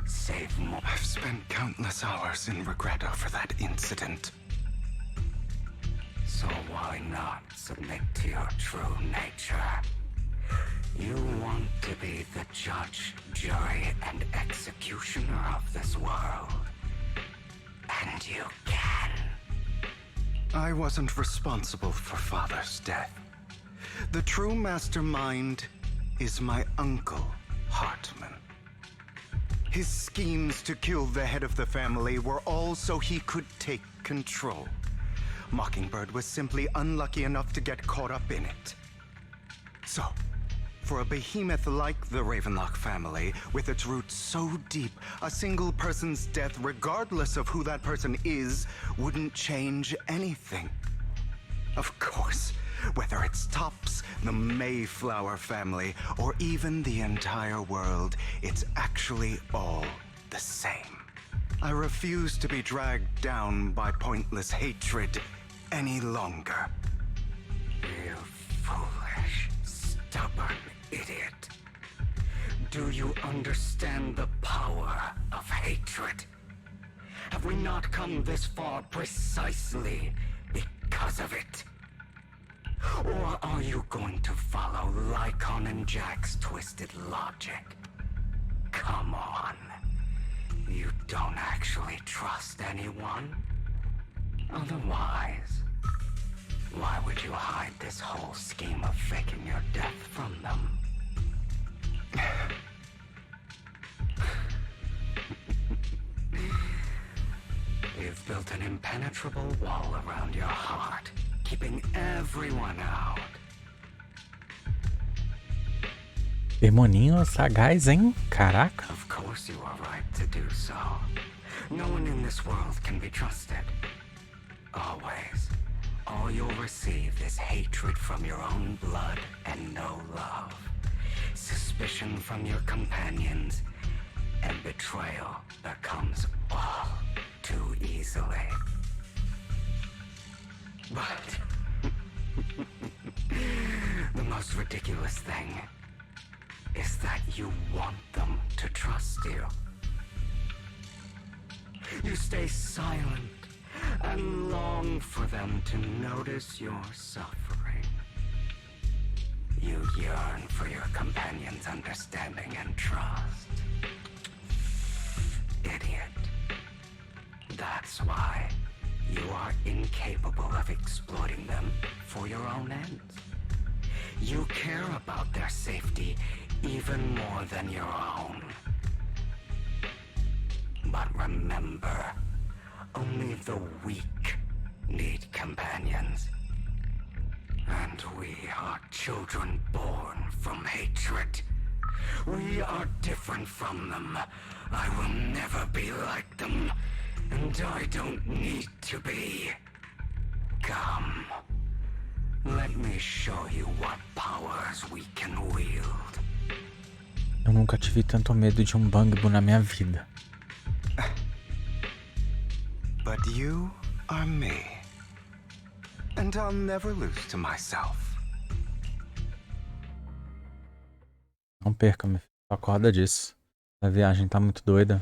Save more. I've spent countless hours in regret over that incident. So why not submit to your true nature? You want to be the judge, jury, and executioner of this world. And you can. I wasn't responsible for Father's death. The true mastermind is my uncle, Hartmann. His schemes to kill the head of the family were all so he could take control. Mockingbird was simply unlucky enough to get caught up in it. So, for a behemoth like the Ravenlock family, with its roots so deep, a single person's death, regardless of who that person is, wouldn't change anything. Of course, whether it's Tops, the Mayflower family, or even the entire world, it's actually all the same. I refuse to be dragged down by pointless hatred any longer. You foolish, stubborn idiot. Do you understand the power of hatred? Have we not come this far precisely because of it? Or are you going to follow Lycon and Jack's twisted logic? Come on. You don't actually trust anyone? Otherwise, why would you hide this whole scheme of faking your death from them? You've built an impenetrable wall around your heart, keeping everyone out. Demoninho sagaz, hein? Caraca. Of course you are right to do so. No one in this world can be trusted. Always. All you'll receive is hatred from your own blood and no love. Suspicion from your companions, and betrayal that comes all too easily. But the most ridiculous thing is that you want them to trust you. You stay silent and long for them to notice your suffering. You yearn for your companion's understanding and trust. Idiot. That's why you are incapable of exploiting them for your own ends. You care about their safety even more than your own. But remember, only the weak need companions. And we are children born from hatred. We are different from them. I will never be like them. And I don't need to be. Come. Let me show you what powers we can wield. Eu nunca tive tanto medo de bugbo na minha vida. But you are me. And I'll never lose to myself. Não perca, meu filho. Acorda disso. A viagem tá muito doida.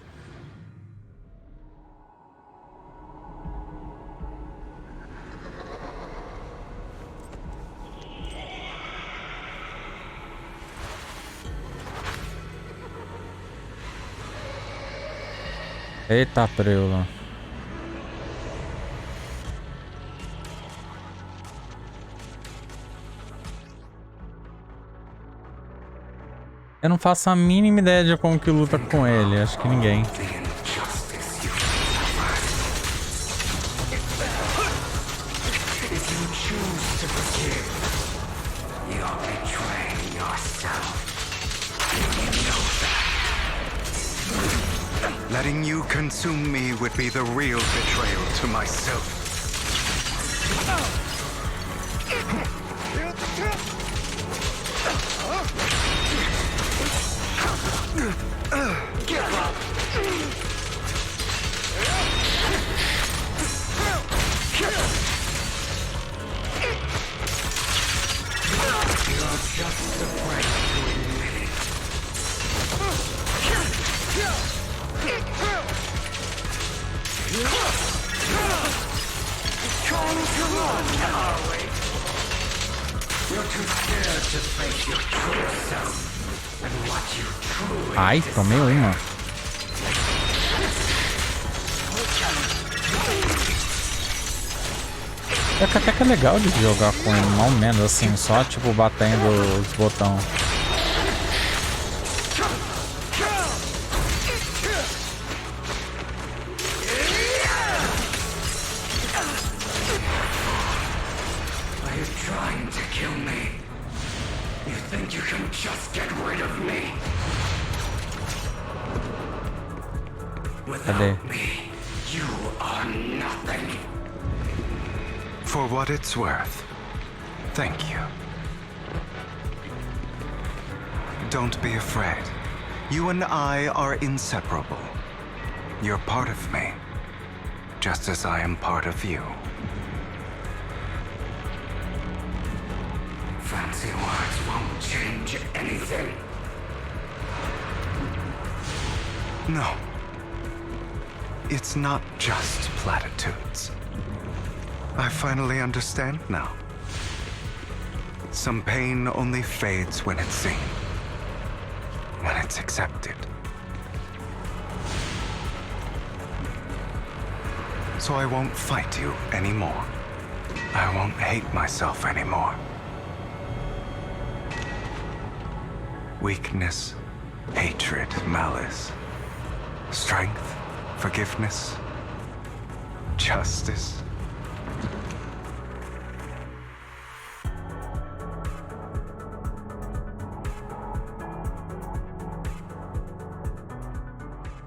Eita, preula. Eu não faço a mínima ideia de como que luta com ele. Acho que ninguém. Letting you consume me would be the real betrayal to myself. Give up! You're just afraid to admit it. Trying to run, are we? You're too scared to face your true self and what you truly Ai, tomei uma. Até que é legal de jogar com ele, mal menos assim, só tipo batendo os botões. Are you trying to kill me? You think you can just get rid of me? Without me, you are nothing. For what it's worth, thank you. Don't be afraid. You and I are inseparable. You're part of me, just as I am part of you. Fancy words won't change anything. No. It's not just platitudes. I finally understand now. Some pain only fades when it's seen, when it's accepted. So I won't fight you anymore. I won't hate myself anymore. Weakness, hatred, malice, strength, forgiveness, justice.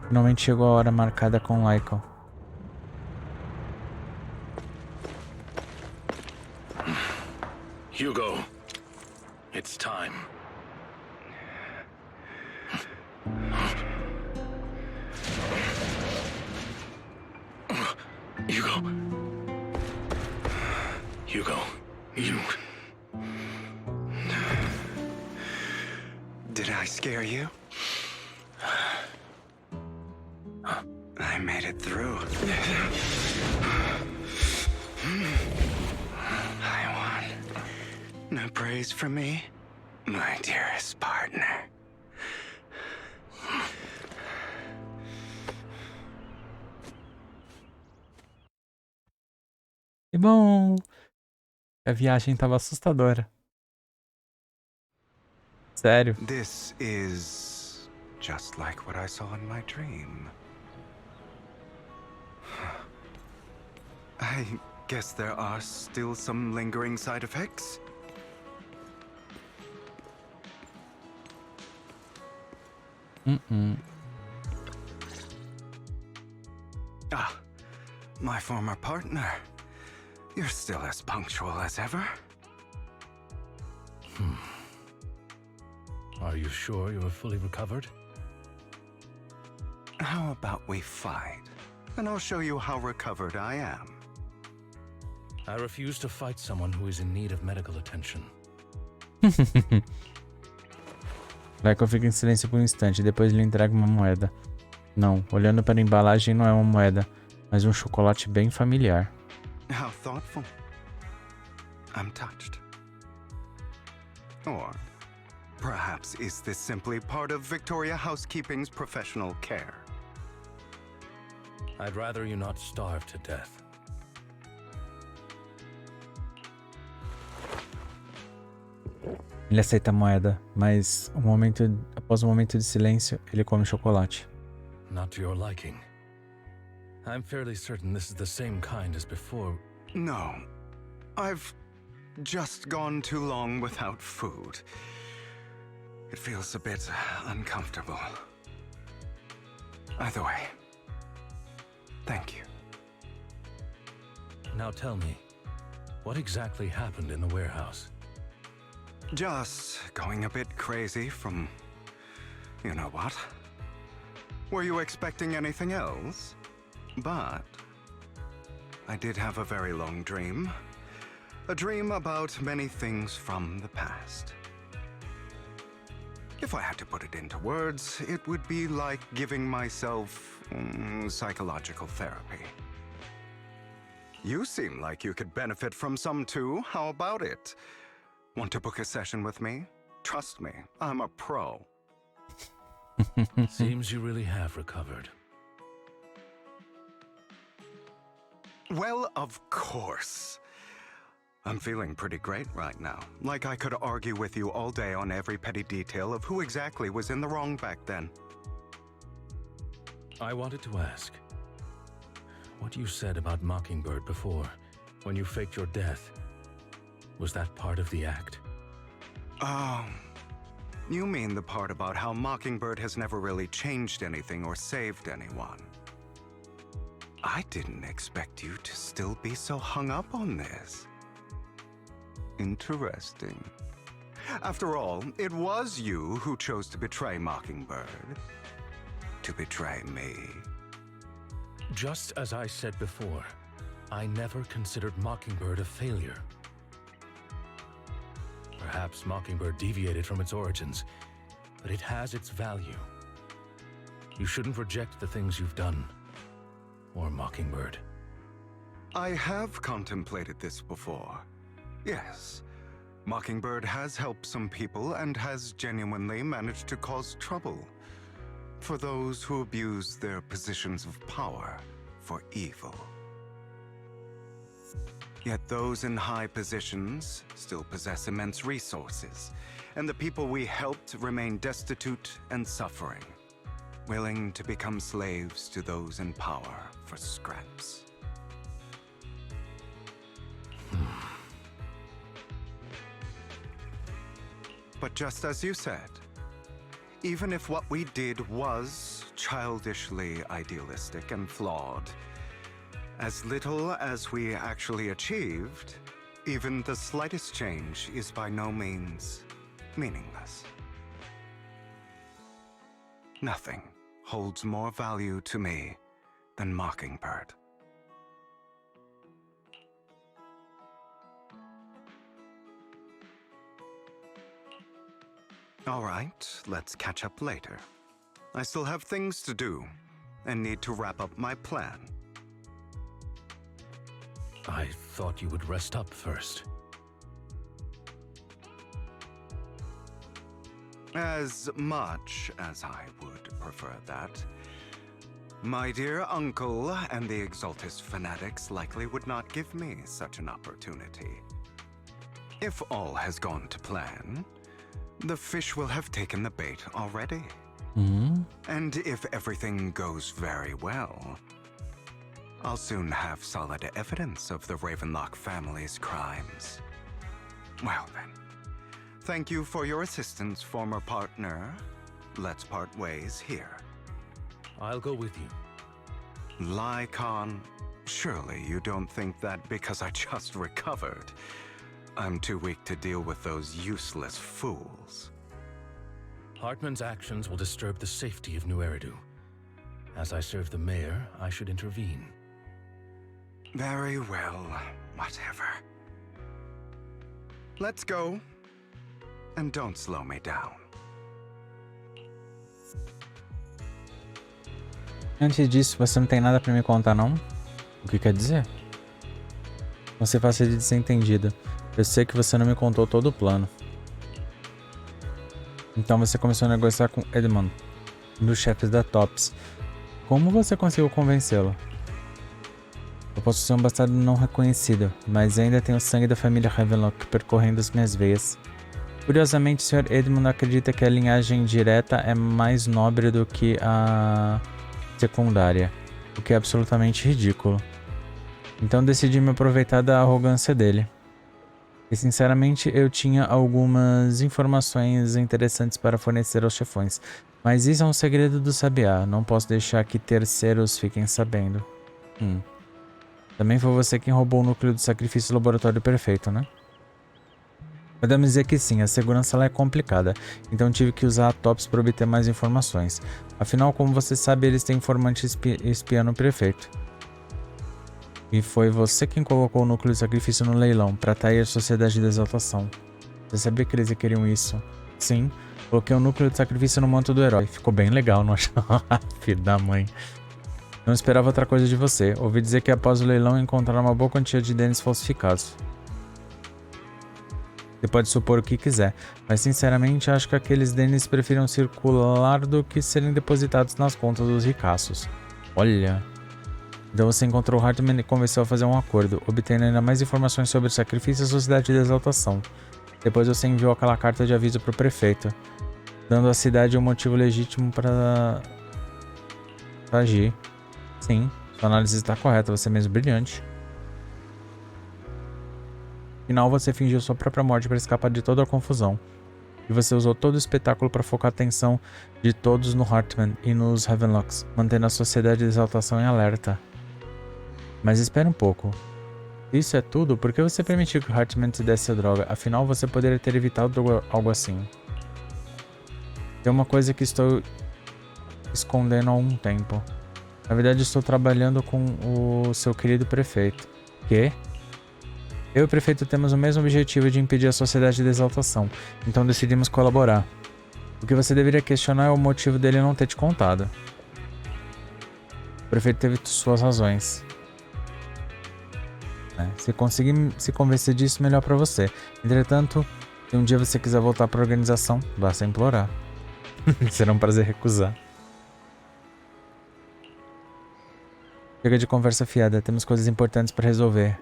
Finalmente chegou a hora marcada com Lycal. Hugo, it's time. Hugo, you... Did I scare you? I made it through. I won. No praise from me, my dearest partner. Que bom! A viagem tava assustadora. Sério. This is just like what I saw in my dream. I guess there are still some lingering side effects. Ah, my former partner. You're still as punctual as ever. Are you sure you're fully recovered? How about we fight? And I'll show you how recovered I am. I refuse to fight someone who is in need of medical attention. Lycal fica em silêncio por um instante, depois lhe entrega uma moeda. Não, olhando para a embalagem, não é uma moeda, mas um chocolate bem familiar. How thoughtful. I'm touched. Or perhaps is this simply part of Victoria Housekeeping's professional care? I'd rather you not starve to death. Ele aceita a moeda, mas após um momento de silêncio, ele come chocolate. Not to your liking. I'm fairly certain this is the same kind as before. No. I've just gone too long without food. It feels a bit uncomfortable. Either way, thank you. Now tell me, what exactly happened in the warehouse? Just going a bit crazy from... you know what? Were you expecting anything else? But... I did have a very long dream. A dream about many things from the past. If I had to put it into words, it would be like giving myself psychological therapy. You seem like you could benefit from some too. How about it? Want to book a session with me? Trust me, I'm a pro. Seems you really have recovered. Well, of course. I'm feeling pretty great right now. Like I could argue with you all day on every petty detail of who exactly was in the wrong back then. I wanted to ask, what you said about Mockingbird before, when you faked your death, was that part of the act? Oh, you mean the part about how Mockingbird has never really changed anything or saved anyone. I didn't expect you to still be so hung up on this. Interesting. After all, it was you who chose to betray Mockingbird. To betray me. Just as I said before, I never considered Mockingbird a failure. Perhaps Mockingbird deviated from its origins, but it has its value. You shouldn't reject the things you've done, or Mockingbird. I have contemplated this before. Yes, Mockingbird has helped some people and has genuinely managed to cause trouble for those who abuse their positions of power for evil. Yet those in high positions still possess immense resources, and the people we helped remain destitute and suffering, willing to become slaves to those in power for scraps. But just as you said, even if what we did was childishly idealistic and flawed, as little as we actually achieved, even the slightest change is by no means meaningless. Nothing holds more value to me than Mockingbird. All right, let's catch up later. I still have things to do and need to wrap up my plan. I thought you would rest up first. As much as I would prefer that. My dear uncle and the Exaltus fanatics likely would not give me such an opportunity. If all has gone to plan, the fish will have taken the bait already. And if everything goes very well, I'll soon have solid evidence of the Ravenlock family's crimes. Well then, thank you for your assistance, former partner. Let's part ways here. I'll go with you. Lycon, surely you don't think that because I just recovered, I'm too weak to deal with those useless fools. Hartmann's actions will disturb the safety of New Eridu. As I serve the mayor, I should intervene. Very well, whatever. Let's go. And don't slow me down. Antes disso, você não tem nada pra me contar, não? O que quer dizer? Você faz ser desentendida. Eu sei que você não me contou todo o plano. Então você começou a negociar com Edmund, um dos chefes da TOPS. Como você conseguiu convencê-lo? Eu posso ser um bastardo não reconhecido, mas ainda tenho o sangue da família Ravenlock percorrendo as minhas veias. Curiosamente, o Sr. Edmund acredita que a linhagem direta é mais nobre do que a secundária, o que é absolutamente ridículo. Então decidi me aproveitar da arrogância dele. E sinceramente eu tinha algumas informações interessantes para fornecer aos chefões, mas isso é um segredo do sabiá, não posso deixar que terceiros fiquem sabendo. Também foi você quem roubou o núcleo do sacrifício laboratório perfeito, né? Podemos dizer que sim, a segurança lá é complicada, então tive que usar a TOPS para obter mais informações. Afinal, como você sabe, eles têm informante espiando o prefeito. E foi você quem colocou o núcleo de sacrifício no leilão, para atrair a sociedade de exaltação. Você sabia que eles queriam isso? Sim, coloquei o núcleo de sacrifício no manto do herói. Ficou bem legal, não achou? Filho da mãe. Não esperava outra coisa de você. Ouvi dizer que após o leilão encontraram uma boa quantia de denis falsificados. Você pode supor o que quiser, mas sinceramente acho que aqueles denis preferiam circular do que serem depositados nas contas dos ricaços. Olha... Então você encontrou Hartmann e convenceu a fazer um acordo, obtendo ainda mais informações sobre o sacrifício e a sociedade de exaltação. Depois você enviou aquela carta de aviso para o prefeito, dando à cidade um motivo legítimo para agir. Sim, sua análise está correta, você é mesmo brilhante. No final você fingiu sua própria morte para escapar de toda a confusão. E você usou todo o espetáculo para focar a atenção de todos no Hartmann e nos Ravenlocks, mantendo a sociedade de exaltação em alerta. Mas espera um pouco. Isso é tudo? Por que você permitiu que o Hartmann te desse a droga? Afinal, você poderia ter evitado algo assim. Tem uma coisa que estou escondendo há um tempo. Na verdade, estou trabalhando com o seu querido prefeito. Quê? Eu e o prefeito temos o mesmo objetivo de impedir a sociedade de exaltação, então decidimos colaborar. O que você deveria questionar é o motivo dele não ter te contado. O prefeito teve suas razões. Se conseguir se convencer disso, melhor pra você. Entretanto, se um dia você quiser voltar pra organização, basta implorar. Será um prazer recusar. Chega de conversa fiada, temos coisas importantes pra resolver.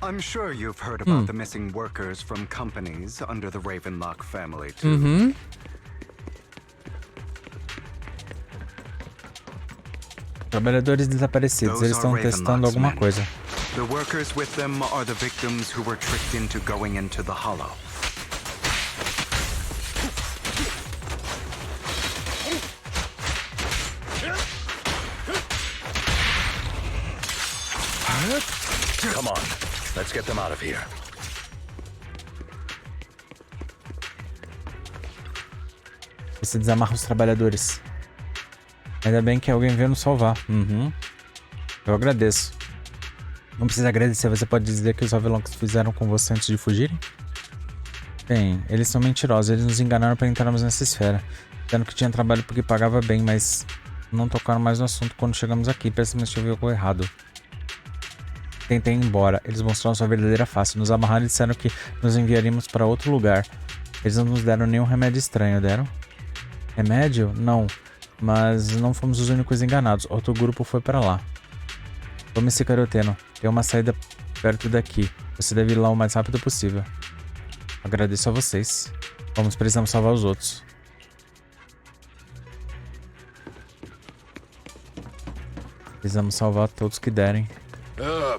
I'm sure you've heard about the missing workers from companies under the Ravenlock family, too. Trabalhadores desaparecidos, eles estão testando alguma coisa. The workers with them are the victims who were tricked into going into the Hollow. Come on, let's get them out of here. Você desamarra os trabalhadores. Ainda bem que alguém veio nos salvar. Eu agradeço. Não precisa agradecer, você pode dizer que os Ravenlocks fizeram com você antes de fugirem? Bem, eles são mentirosos, eles nos enganaram para entrarmos nessa esfera. Dizendo que tinha trabalho porque pagava bem, mas não tocaram mais no assunto quando chegamos aqui. Pensamos que houve algo errado. Tentei ir embora. Eles mostraram sua verdadeira face. Nos amarraram e disseram que nos enviaríamos para outro lugar. Eles não nos deram nenhum remédio estranho, deram? Remédio? Não. Mas não fomos os únicos enganados. Outro grupo foi para lá. Tome esse caroteno. Tem uma saída perto daqui. Você deve ir lá o mais rápido possível. Agradeço a vocês. Precisamos salvar os outros. Precisamos salvar todos que derem.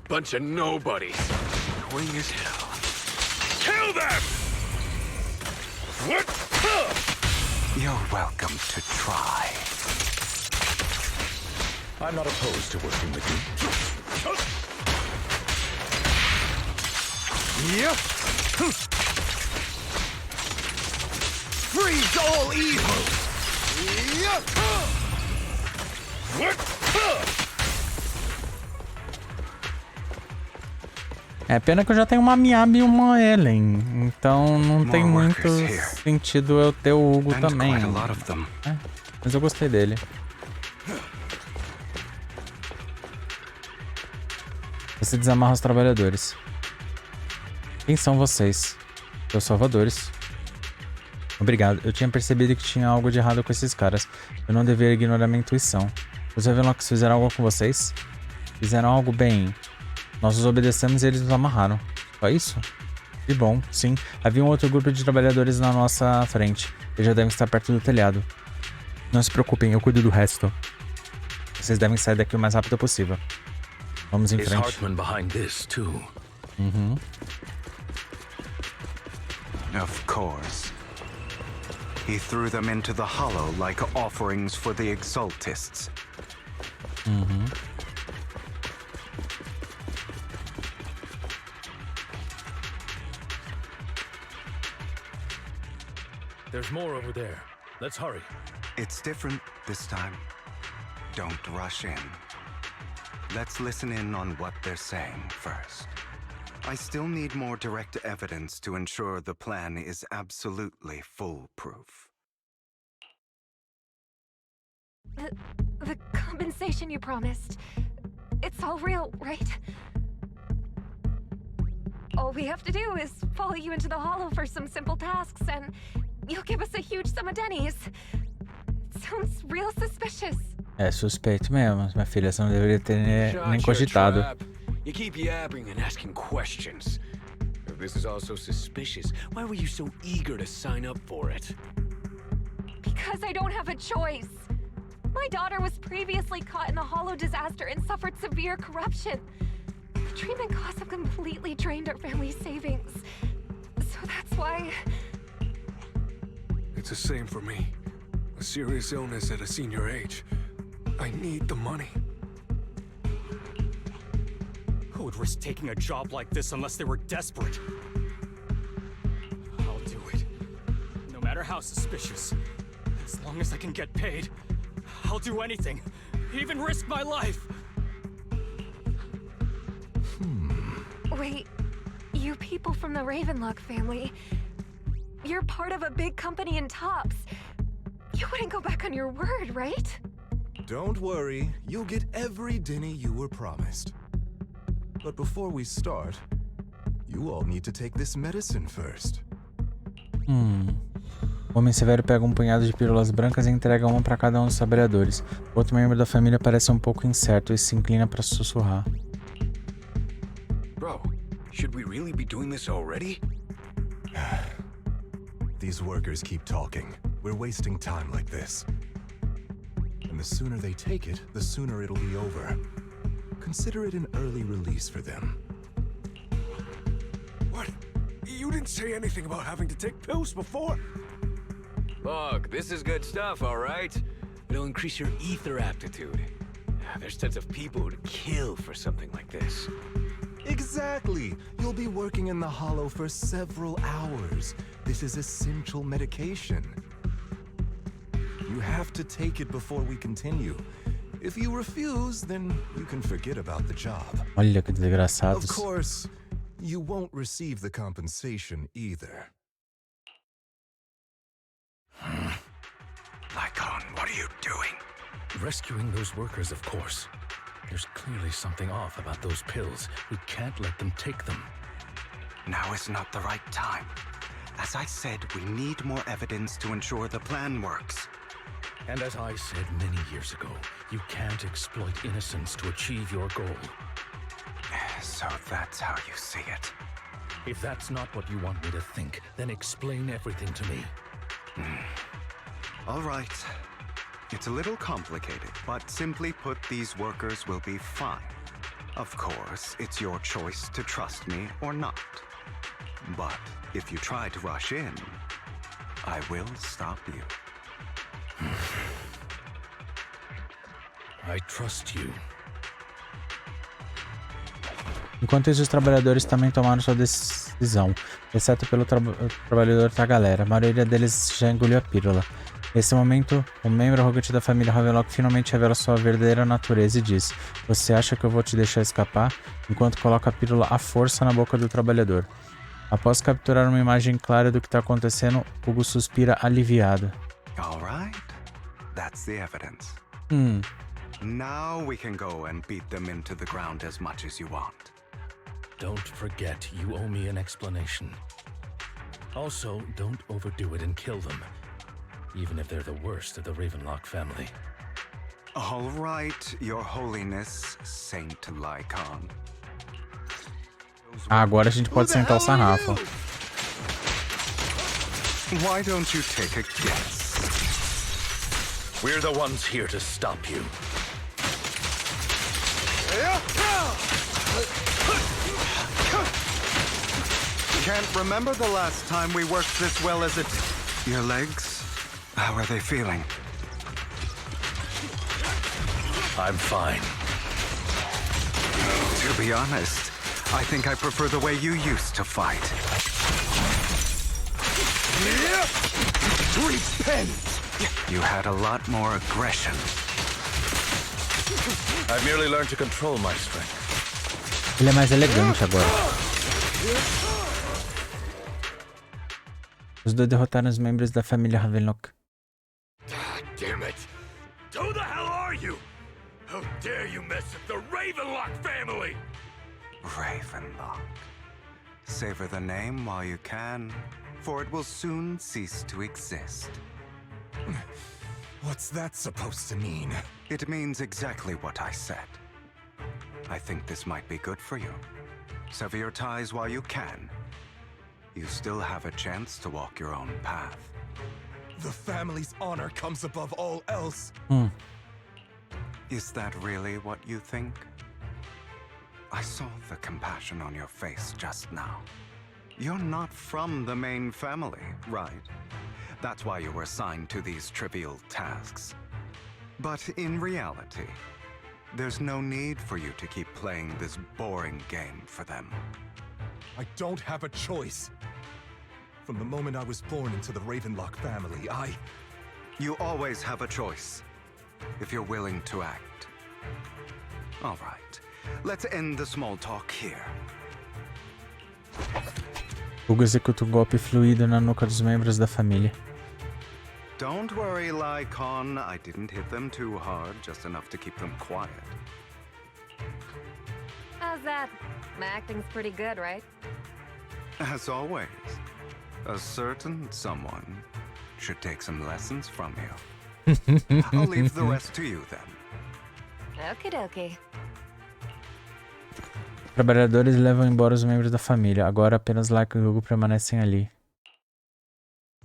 Bunch of nobodies. Annoying as hell. Kill them! What? You're welcome to try. I'm not opposed to working with you. Yep. Freeze all evil! Yep. What? É pena que eu já tenho uma Miyabi e uma Ellen, então não tem muito sentido eu ter o Hugo também. Mas eu gostei dele. Você desamarra os trabalhadores. Quem são vocês? Seus salvadores. Obrigado. Eu tinha percebido que tinha algo de errado com esses caras. Eu não deveria ignorar minha intuição. Os Ravenlocks fizeram algo com vocês? Fizeram algo bem. Nós os obedecemos e eles nos amarraram. Só isso? Que bom, sim. Havia um outro grupo de trabalhadores na nossa frente. Eles já devem estar perto do telhado. Não se preocupem, eu cuido do resto. Vocês devem sair daqui o mais rápido possível. Vamos em frente. Hartmann behind this too? Of course. He threw them into the hollow like offerings for the exaltists. There's more over there. Let's hurry. It's different this time. Don't rush in. Let's listen in on what they're saying first. I still need more direct evidence to ensure the plan is absolutely foolproof. The compensation you promised. It's all real, right? All we have to do is follow you into the hollow for some simple tasks and you'll give us a huge sum of dennies. It sounds real suspicious. É suspeito mesmo, minha filha. Você não deveria ter nem cogitado. You keep yapping and asking questions. If this is all so suspicious, why were you so eager to sign up for it? Because I don't have a choice. My daughter was previously caught in the hollow disaster and suffered severe corruption. The treatment costs have completely drained our family's savings. So that's why... It's the same for me. A serious illness at a senior age. I need the money. Who would risk taking a job like this unless they were desperate? I'll do it. No matter how suspicious. As long as I can get paid, I'll do anything. Even risk my life. Wait, you people from the Ravenlock family, you're part of a big company in Tops. You wouldn't go back on your word, right? Don't worry, you'll get every denny you were promised. But before we start, you all need to take this medicine first. O homem severo pega um punhado de pílulas brancas e entrega uma para cada um dos trabalhadores. Outro membro da família parece um pouco incerto e se inclina para sussurrar. Bro, should we really be doing this already? These workers keep talking. We're wasting time like this. And the sooner they take it, the sooner it'll be over. Consider it an early release for them. What? You didn't say anything about having to take pills before. Look, this is good stuff, all right? It'll increase your ether aptitude. There's tons of people who'd kill for something like this. Exactly! You'll be working in the hollow for several hours. This is essential medication. You have to take it before we continue. If you refuse, then you can forget about the job. Olha que desgraçados. Of course, you won't receive the compensation either. Lycon, what are you doing? Rescuing those workers, of course. There's clearly something off about those pills. We can't let them take them. Now is not the right time. As I said, we need more evidence to ensure the plan works. And as I said many years ago, you can't exploit innocence to achieve your goal. So that's how you see it. If that's not what you want me to think, then explain everything to me. All right. It's a little complicated, but simply put, these workers will be fine. Of course, it's your choice to trust me or not. But if you try to rush in, I will stop you. I trust you. Enquanto isso, os trabalhadores também tomaram sua decisão, exceto pelo trabalhador da galera. A maioria deles já engoliu a pílula. Nesse momento, um membro arrogante da família Ravenlock finalmente revela sua verdadeira natureza e diz: "Você acha que eu vou te deixar escapar?" Enquanto coloca a pílula à força na boca do trabalhador. Após capturar uma imagem clara do que está acontecendo, Hugo suspira aliviado. All right. That's the evidence. Now we can go and beat them into the ground as much as you want. don't forget you owe me an explanation. Also, don't overdo it and kill them, even if they're the worst of the Ravenlock family. All right, Your Holiness, Saint Lycon. Agora a gente pode sentar o sarrafo. Why don't you take a guess? We're the ones here to stop you. Can't remember the last time we worked this well as it... Your legs? How are they feeling? I'm fine. To be honest, I think I prefer the way you used to fight. Repent! You had a lot more aggression. I've merely learned to control my strength. Ele é mais elegante agora. Os dois derrotaram os membros da família Ravenlock. God damn it! Who the hell are you? How dare you mess with the Ravenlock family? Ravenlock. Savor the name while you can, for it will soon cease to exist. What's that supposed to mean? It means exactly what I said. I think this might be good for you. Sever your ties while you can. You still have a chance to walk your own path. The family's honor comes above all else. Is that really what you think? I saw the compassion on your face just now. You're not from the main family, right? That's why you were assigned to these trivial tasks. But in reality, there's no need for you to keep playing this boring game for them. I don't have a choice. From the moment I was born into the Ravenlock family, You always have a choice, if you're willing to act. All right, let's end the small talk here. Hugo executa um golpe fluido na nuca dos membros da família. Don't worry, Lycon. I didn't hit them too hard, just enough to keep them quiet. How's that? My acting's pretty good, right? As always, a certain someone should take some lessons from you. I'll leave the rest to you then. Okie dokie. Trabalhadores levam embora os membros da família. Agora apenas Lycon e Hugo permanecem ali.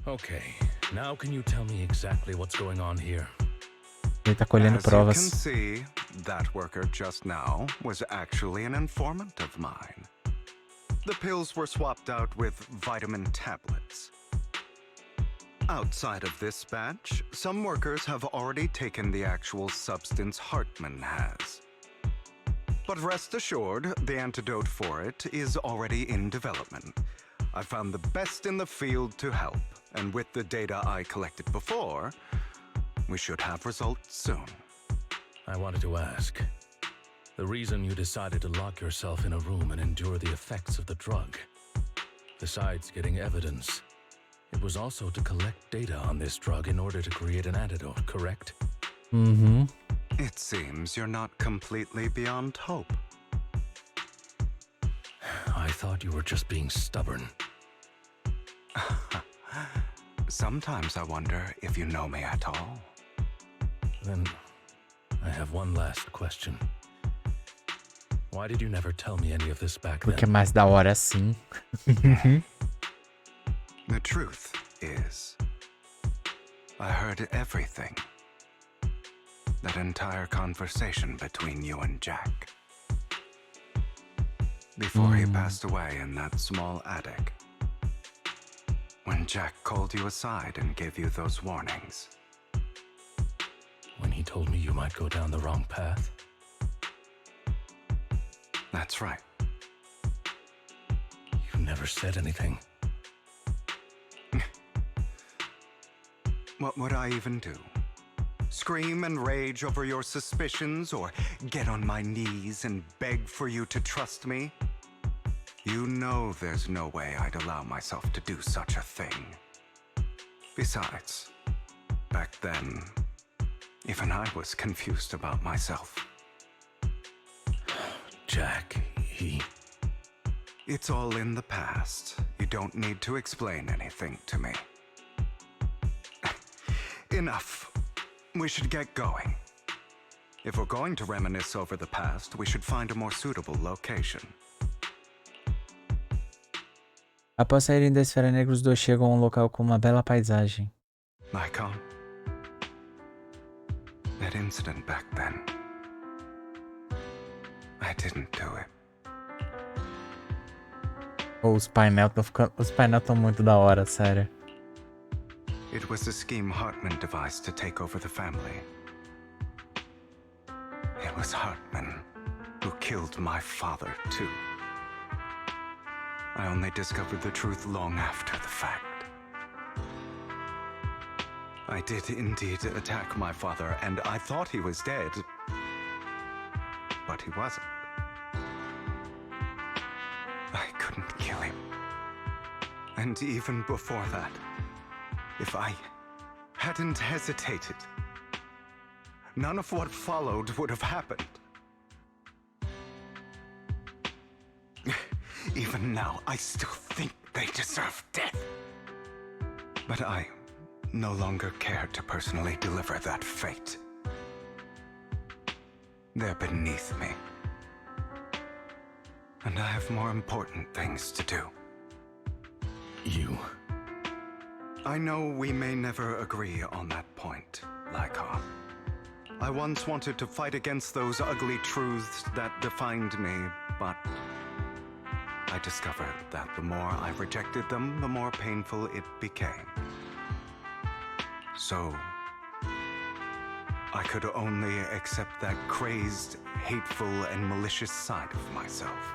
Okay, now can you tell me exactly what's going on here? Ele tá colhendo provas. As you can see, that worker just now was actually an informant of mine. The pills were swapped out with vitamin tablets. Outside of this batch, some workers have already taken the actual substance Hartmann has. But rest assured, the antidote for it is already in development. I found the best in the field to help, and with the data I collected before, we should have results soon. I wanted to ask. The reason you decided to lock yourself in a room and endure the effects of the drug, besides getting evidence, it was also to collect data on this drug in order to create an antidote, correct? Mm-hmm. It seems you're not completely beyond hope. I thought you were just being stubborn. Sometimes I wonder if you know me at all. Then I have one last question. Why did you never tell me any of this back then? Porque é mais da hora assim. The truth is, I heard everything. That entire conversation between you and Jack. Before he passed away in that small attic. When Jack called you aside and gave you those warnings. When he told me you might go down the wrong path? That's right. You never said anything. What would I even do? Scream and rage over your suspicions, or get on my knees and beg for you to trust me? You know there's no way I'd allow myself to do such a thing. Besides, back then, even I was confused about myself. Jack, he... It's all in the past. You don't need to explain anything to me. Enough. We should get going. If we're going to reminisce over the past, we should find a more suitable location. Após saírem da esfera negra, os dois chegam a um local com uma bela paisagem. Icon. That incident back then. I didn't do it. Os painéis estão muito da hora, sério. It was a scheme Hartmann devised to take over the family. It was Hartmann who killed my father, too. I only discovered the truth long after the fact. I did indeed attack my father, and I thought he was dead. But he wasn't. I couldn't kill him. And even before that, if I hadn't hesitated, none of what followed would have happened. Even now, I still think they deserve death. But I no longer care to personally deliver that fate. They're beneath me. And I have more important things to do. You... I know we may never agree on that point, Lycon. I once wanted to fight against those ugly truths that defined me, but I discovered that the more I rejected them, the more painful it became. So, I could only accept that crazed, hateful, and malicious side of myself.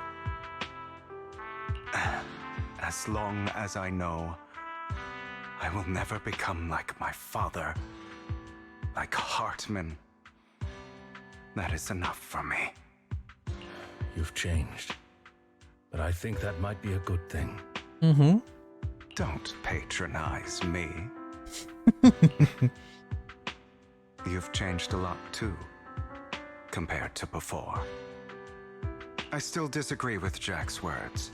As long as I know I will never become like my father, like Hartmann, that is enough for me. You've changed. But I think that might be a good thing. Mm-hmm. Don't patronize me. You've changed a lot too, compared to before. I still disagree with Jack's words,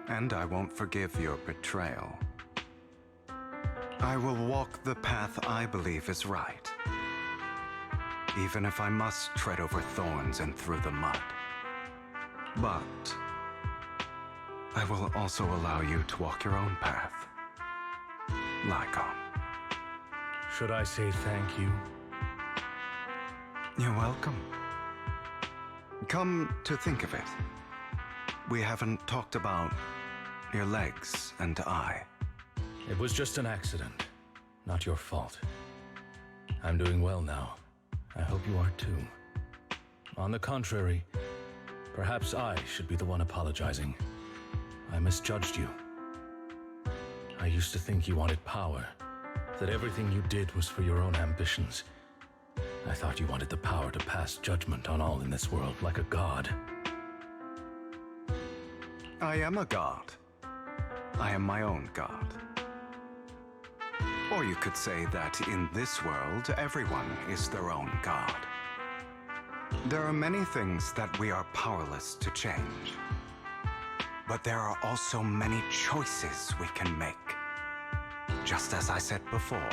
and I won't forgive your betrayal. I will walk the path I believe is right, even if I must tread over thorns and through the mud. But I will also allow you to walk your own path. Lycon. Should I say thank you? You're welcome. Come to think of it, we haven't talked about your legs and eye. It was just an accident, not your fault. I'm doing well now. I hope you are too. On the contrary, perhaps I should be the one apologizing. I misjudged you. I used to think you wanted power, that everything you did was for your own ambitions. I thought you wanted the power to pass judgment on all in this world like a god. I am a god. I am my own god. Or you could say that in this world, everyone is their own god. There are many things that we are powerless to change. But there are also many choices we can make. Just as I said before,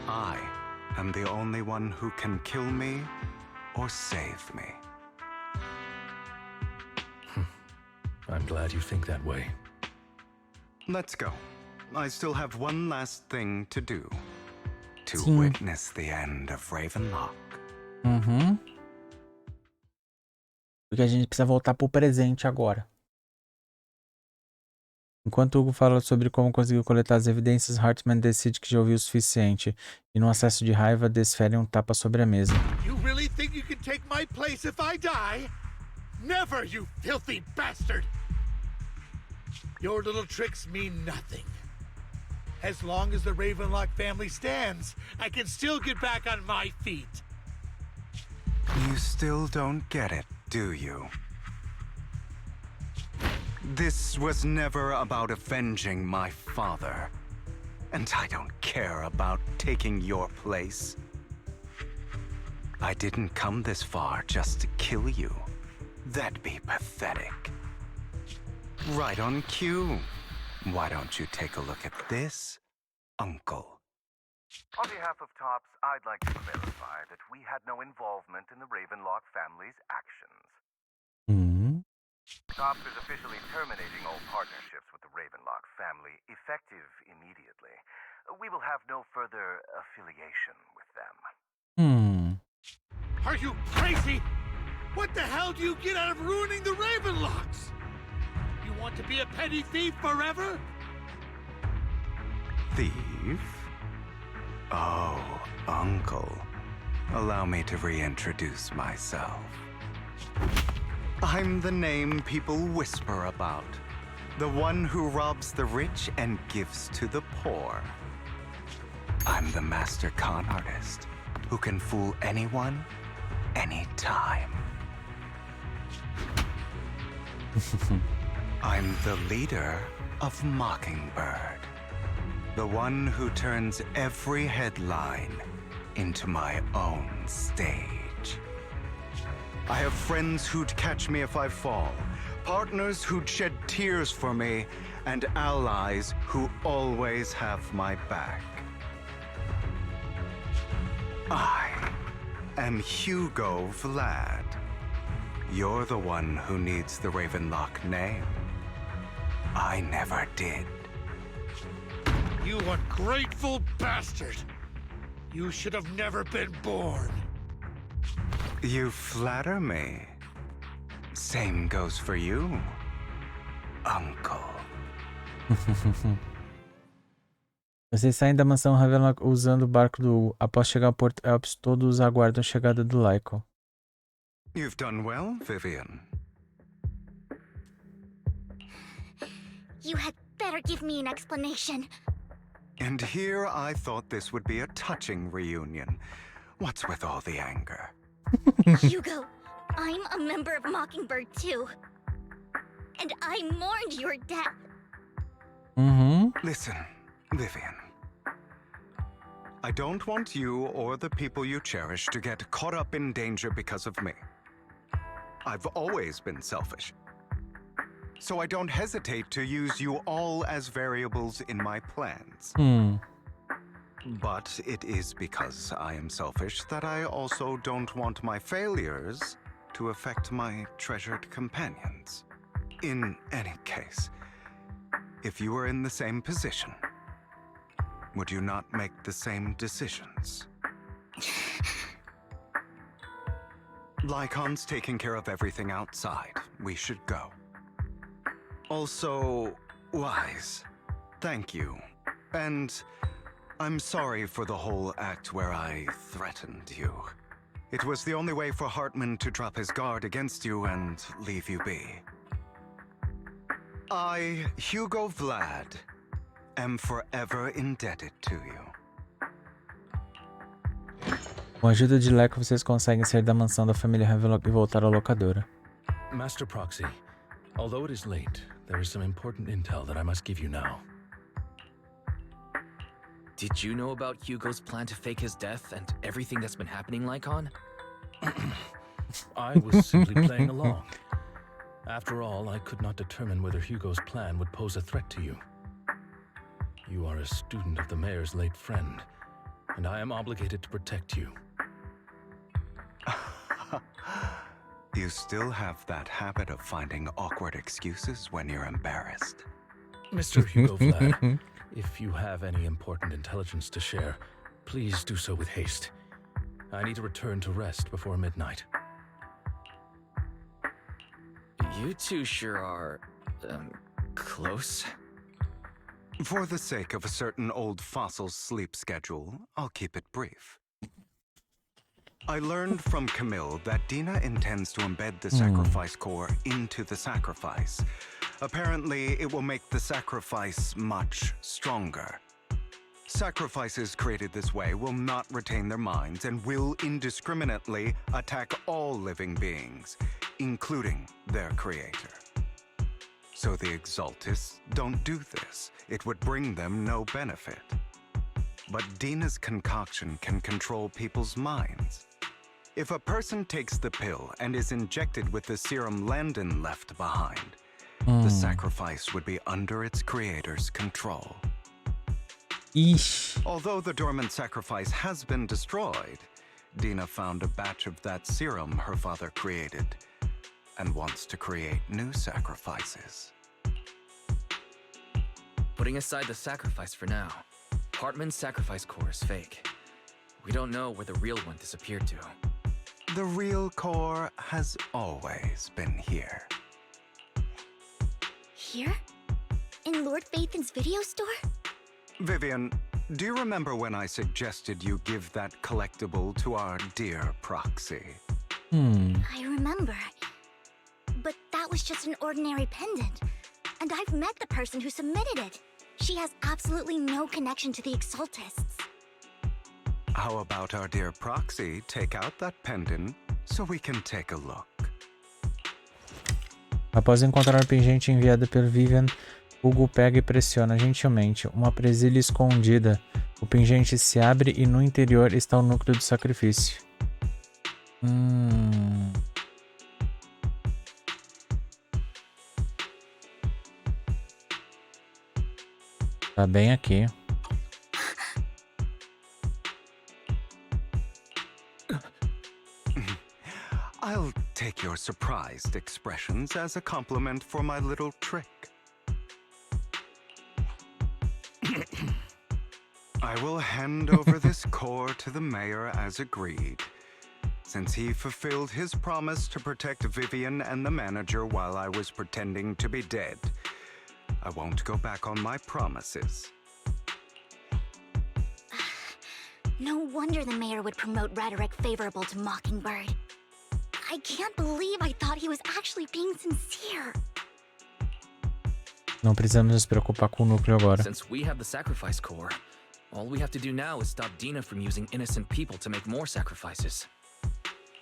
I am the only one who can kill me or save me. I'm glad you think that way. Let's go. I still have one last thing to do. To Sim. witness the end of Ravenlock. Uhum. Porque a gente precisa voltar pro presente agora. Enquanto Hugo fala sobre como conseguiu coletar as evidências, Hartmann decide que já ouviu o suficiente e, num acesso de raiva, desfere um tapa sobre a mesa. You really think you can take my place if I die? Never, you filthy bastard! Your little tricks mean nothing. As long as the Ravenlock family stands, I can still get back on my feet. You still don't get it, do you? This was never about avenging my father. And I don't care about taking your place. I didn't come this far just to kill you. That'd be pathetic. Right on cue. Why don't you take a look at this, Uncle? On behalf of TOPS, I'd like to clarify that we had no involvement in the Ravenlock family's actions. TOPS is officially terminating all partnerships with the Ravenlock family, effective immediately. We will have no further affiliation with them. Are you crazy? What the hell do you get out of ruining the Ravenlocks? You want to be a petty thief forever? Thief? Oh, Uncle. Allow me to reintroduce myself. I'm the name people whisper about. The one who robs the rich and gives to the poor. I'm the master con artist who can fool anyone, anytime. I'm the leader of Mockingbird. The one who turns every headline into my own stage. I have friends who'd catch me if I fall, partners who'd shed tears for me, and allies who always have my back. I am Hugo Vlad. You're the one who needs the Ravenlock name. I never did. You ungrateful bastard! You should have never been born. You flatter me. Same goes for you, Uncle. Vocês saem da mansão Ravenlock usando o barco do Hugo. Após chegar ao Porto Elps, todos aguardam a chegada do Lyco. You've done well, Vivian. You had better give me an explanation. And here I thought this would be a touching reunion. What's with all the anger? Hugo, I'm a member of Mockingbird too. And I mourned your death. Listen, Vivian. I don't want you or the people you cherish to get caught up in danger because of me. I've always been selfish. So I don't hesitate to use you all as variables in my plans. But it is because I am selfish that I also don't want my failures to affect my treasured companions. In any case, if you were in the same position, would you not make the same decisions? Lycon's taking care of everything outside. We should go. Also, Wise, thank you. And I'm sorry for the whole act where I threatened you. It was the only way for Hartmann to drop his guard against you and leave you be. I, Hugo Vlad, am forever indebted to you. Com a ajuda de Lyco, vocês conseguem sair da mansão da família Ravenlock e voltar à locadora. Master Proxy, although it is late, there is some important intel that I must give you now. Did you know about Hugo's plan to fake his death and everything that's been happening, Lycon? I was simply playing along. After all, I could not determine whether Hugo's plan would pose a threat to you. You are a student of the mayor's late friend, and I am obligated to protect you. You still have that habit of finding awkward excuses when you're embarrassed. Mr. Hugo Vlad, if you have any important intelligence to share, please do so with haste. I need to return to rest before midnight. You two sure are, close. For the sake of a certain old fossil's sleep schedule, I'll keep it brief. I learned from Camille that Dina intends to embed the sacrifice core into the sacrifice. Apparently, it will make the sacrifice much stronger. Sacrifices created this way will not retain their minds and will indiscriminately attack all living beings, including their creator. So the Exaltists don't do this. It would bring them no benefit. But Dina's concoction can control people's minds. If a person takes the pill and is injected with the serum Landon left behind, the sacrifice would be under its creator's control. Ixi. Although the dormant sacrifice has been destroyed, Dina found a batch of that serum her father created and wants to create new sacrifices. Putting aside the sacrifice for now, Hartmann's sacrifice core is fake. We don't know where the real one disappeared to. The real core has always been here. Here? In Lord Phaethan's video store? Vivian, do you remember when I suggested you give that collectible to our dear proxy? I remember. But that was just an ordinary pendant. And I've met the person who submitted it. She has absolutely no connection to the Exaltists. How about our dear proxy take out that pendant so we can take a look? Após encontrar a pingente enviada pelo Vivian, Hugo pega e pressiona gentilmente uma presilha escondida. O pingente se abre e no interior está o núcleo do sacrifício. Tá bem aqui. I'll take your surprised expressions as a compliment for my little trick. I will hand over this core to the mayor as agreed. Since he fulfilled his promise to protect Vivian and the manager while I was pretending to be dead, I won't go back on my promises. No wonder the mayor would promote rhetoric favorable to Mockingbird. I can't believe I thought he was actually being sincere. Não precisamos nos preocupar com o núcleo agora. Since we have the sacrifice core, all we have to do now is stop Dina from using innocent people to make more sacrifices.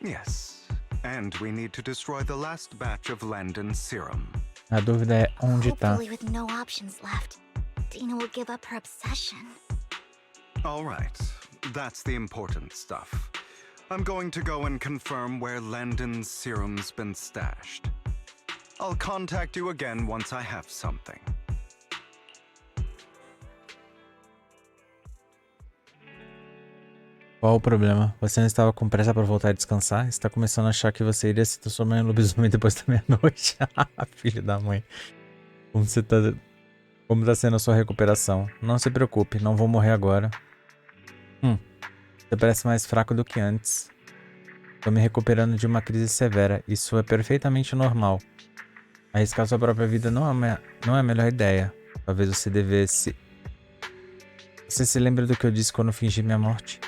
Yes, and we need to destroy the last batch of Landon's serum. A dúvida é onde tá. Hopefully with no options left, Dina will give up her obsession. All right, that's the important stuff. I'm going to go and confirm where Landon's serum's been stashed. I'll contact you again once I have something. Qual o problema? Você não estava com pressa para voltar a descansar? Está começando a achar que você iria se transformar em lobisomem depois da meia-noite? Filho da mãe. Como tá sendo a sua recuperação? Não se preocupe, não vou morrer agora. Você parece mais fraco do que antes. Estou me recuperando de uma crise severa. Isso é perfeitamente normal. Arriscar sua própria vida não é a melhor ideia. Talvez você devesse... Você se lembra do que eu disse quando fingi minha morte?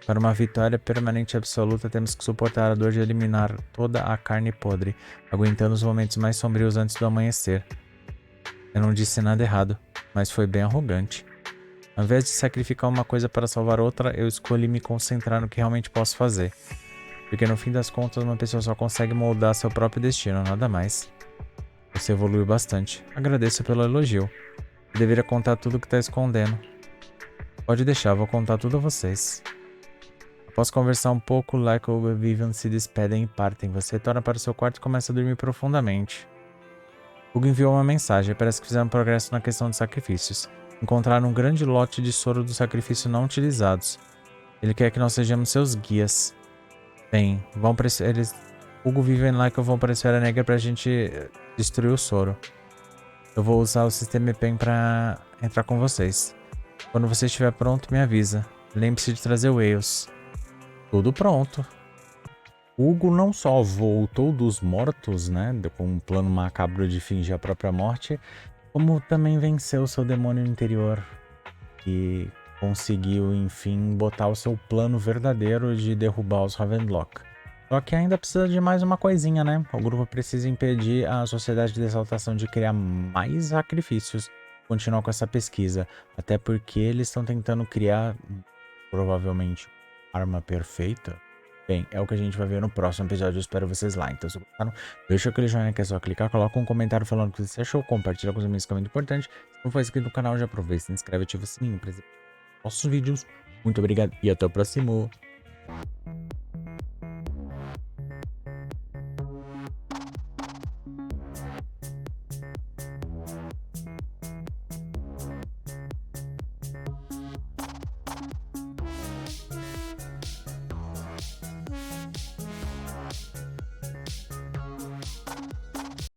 Para uma vitória permanente e absoluta, temos que suportar a dor de eliminar toda a carne podre, aguentando os momentos mais sombrios antes do amanhecer. Eu não disse nada errado, mas foi bem arrogante. Ao invés de sacrificar uma coisa para salvar outra, eu escolhi me concentrar no que realmente posso fazer. Porque no fim das contas, uma pessoa só consegue moldar seu próprio destino, nada mais. Você evoluiu bastante. Agradeço pelo elogio. Eu deveria contar tudo o que está escondendo. Pode deixar, vou contar tudo a vocês. Após conversar um pouco, Like e Vivian se despedem e partem. Você retorna para o seu quarto e começa a dormir profundamente. Hugo enviou uma mensagem. Parece que fizeram progresso na questão de sacrifícios. Encontraram um grande lote de soro do sacrifício não utilizados. Ele quer que nós sejamos seus guias. Bem, Hugo, Vivian e Like vão para a Esfera Negra para a gente destruir o soro. Eu vou usar o sistema EPEN para entrar com vocês. Quando você estiver pronto, me avisa. Lembre-se de trazer o Wales. Tudo pronto. Hugo não só voltou dos mortos, né, com um plano macabro de fingir a própria morte, como também venceu seu demônio interior e conseguiu, enfim, botar o seu plano verdadeiro de derrubar os Ravenlock. Só que ainda precisa de mais uma coisinha, né? O grupo precisa impedir a Sociedade de Exaltação de criar mais sacrifícios, continuar com essa pesquisa, até porque eles estão tentando criar, provavelmente, arma perfeita. Bem, é o que a gente vai ver no próximo episódio. Eu espero vocês lá. Então, se gostaram, deixa aquele joinha que é só clicar, coloca um comentário falando o que você achou, compartilha com os amigos que é muito importante. Se não for inscrito no canal, já aproveita, se inscreve e ativa o sininho para receber nossos vídeos. Muito obrigado e até o próximo.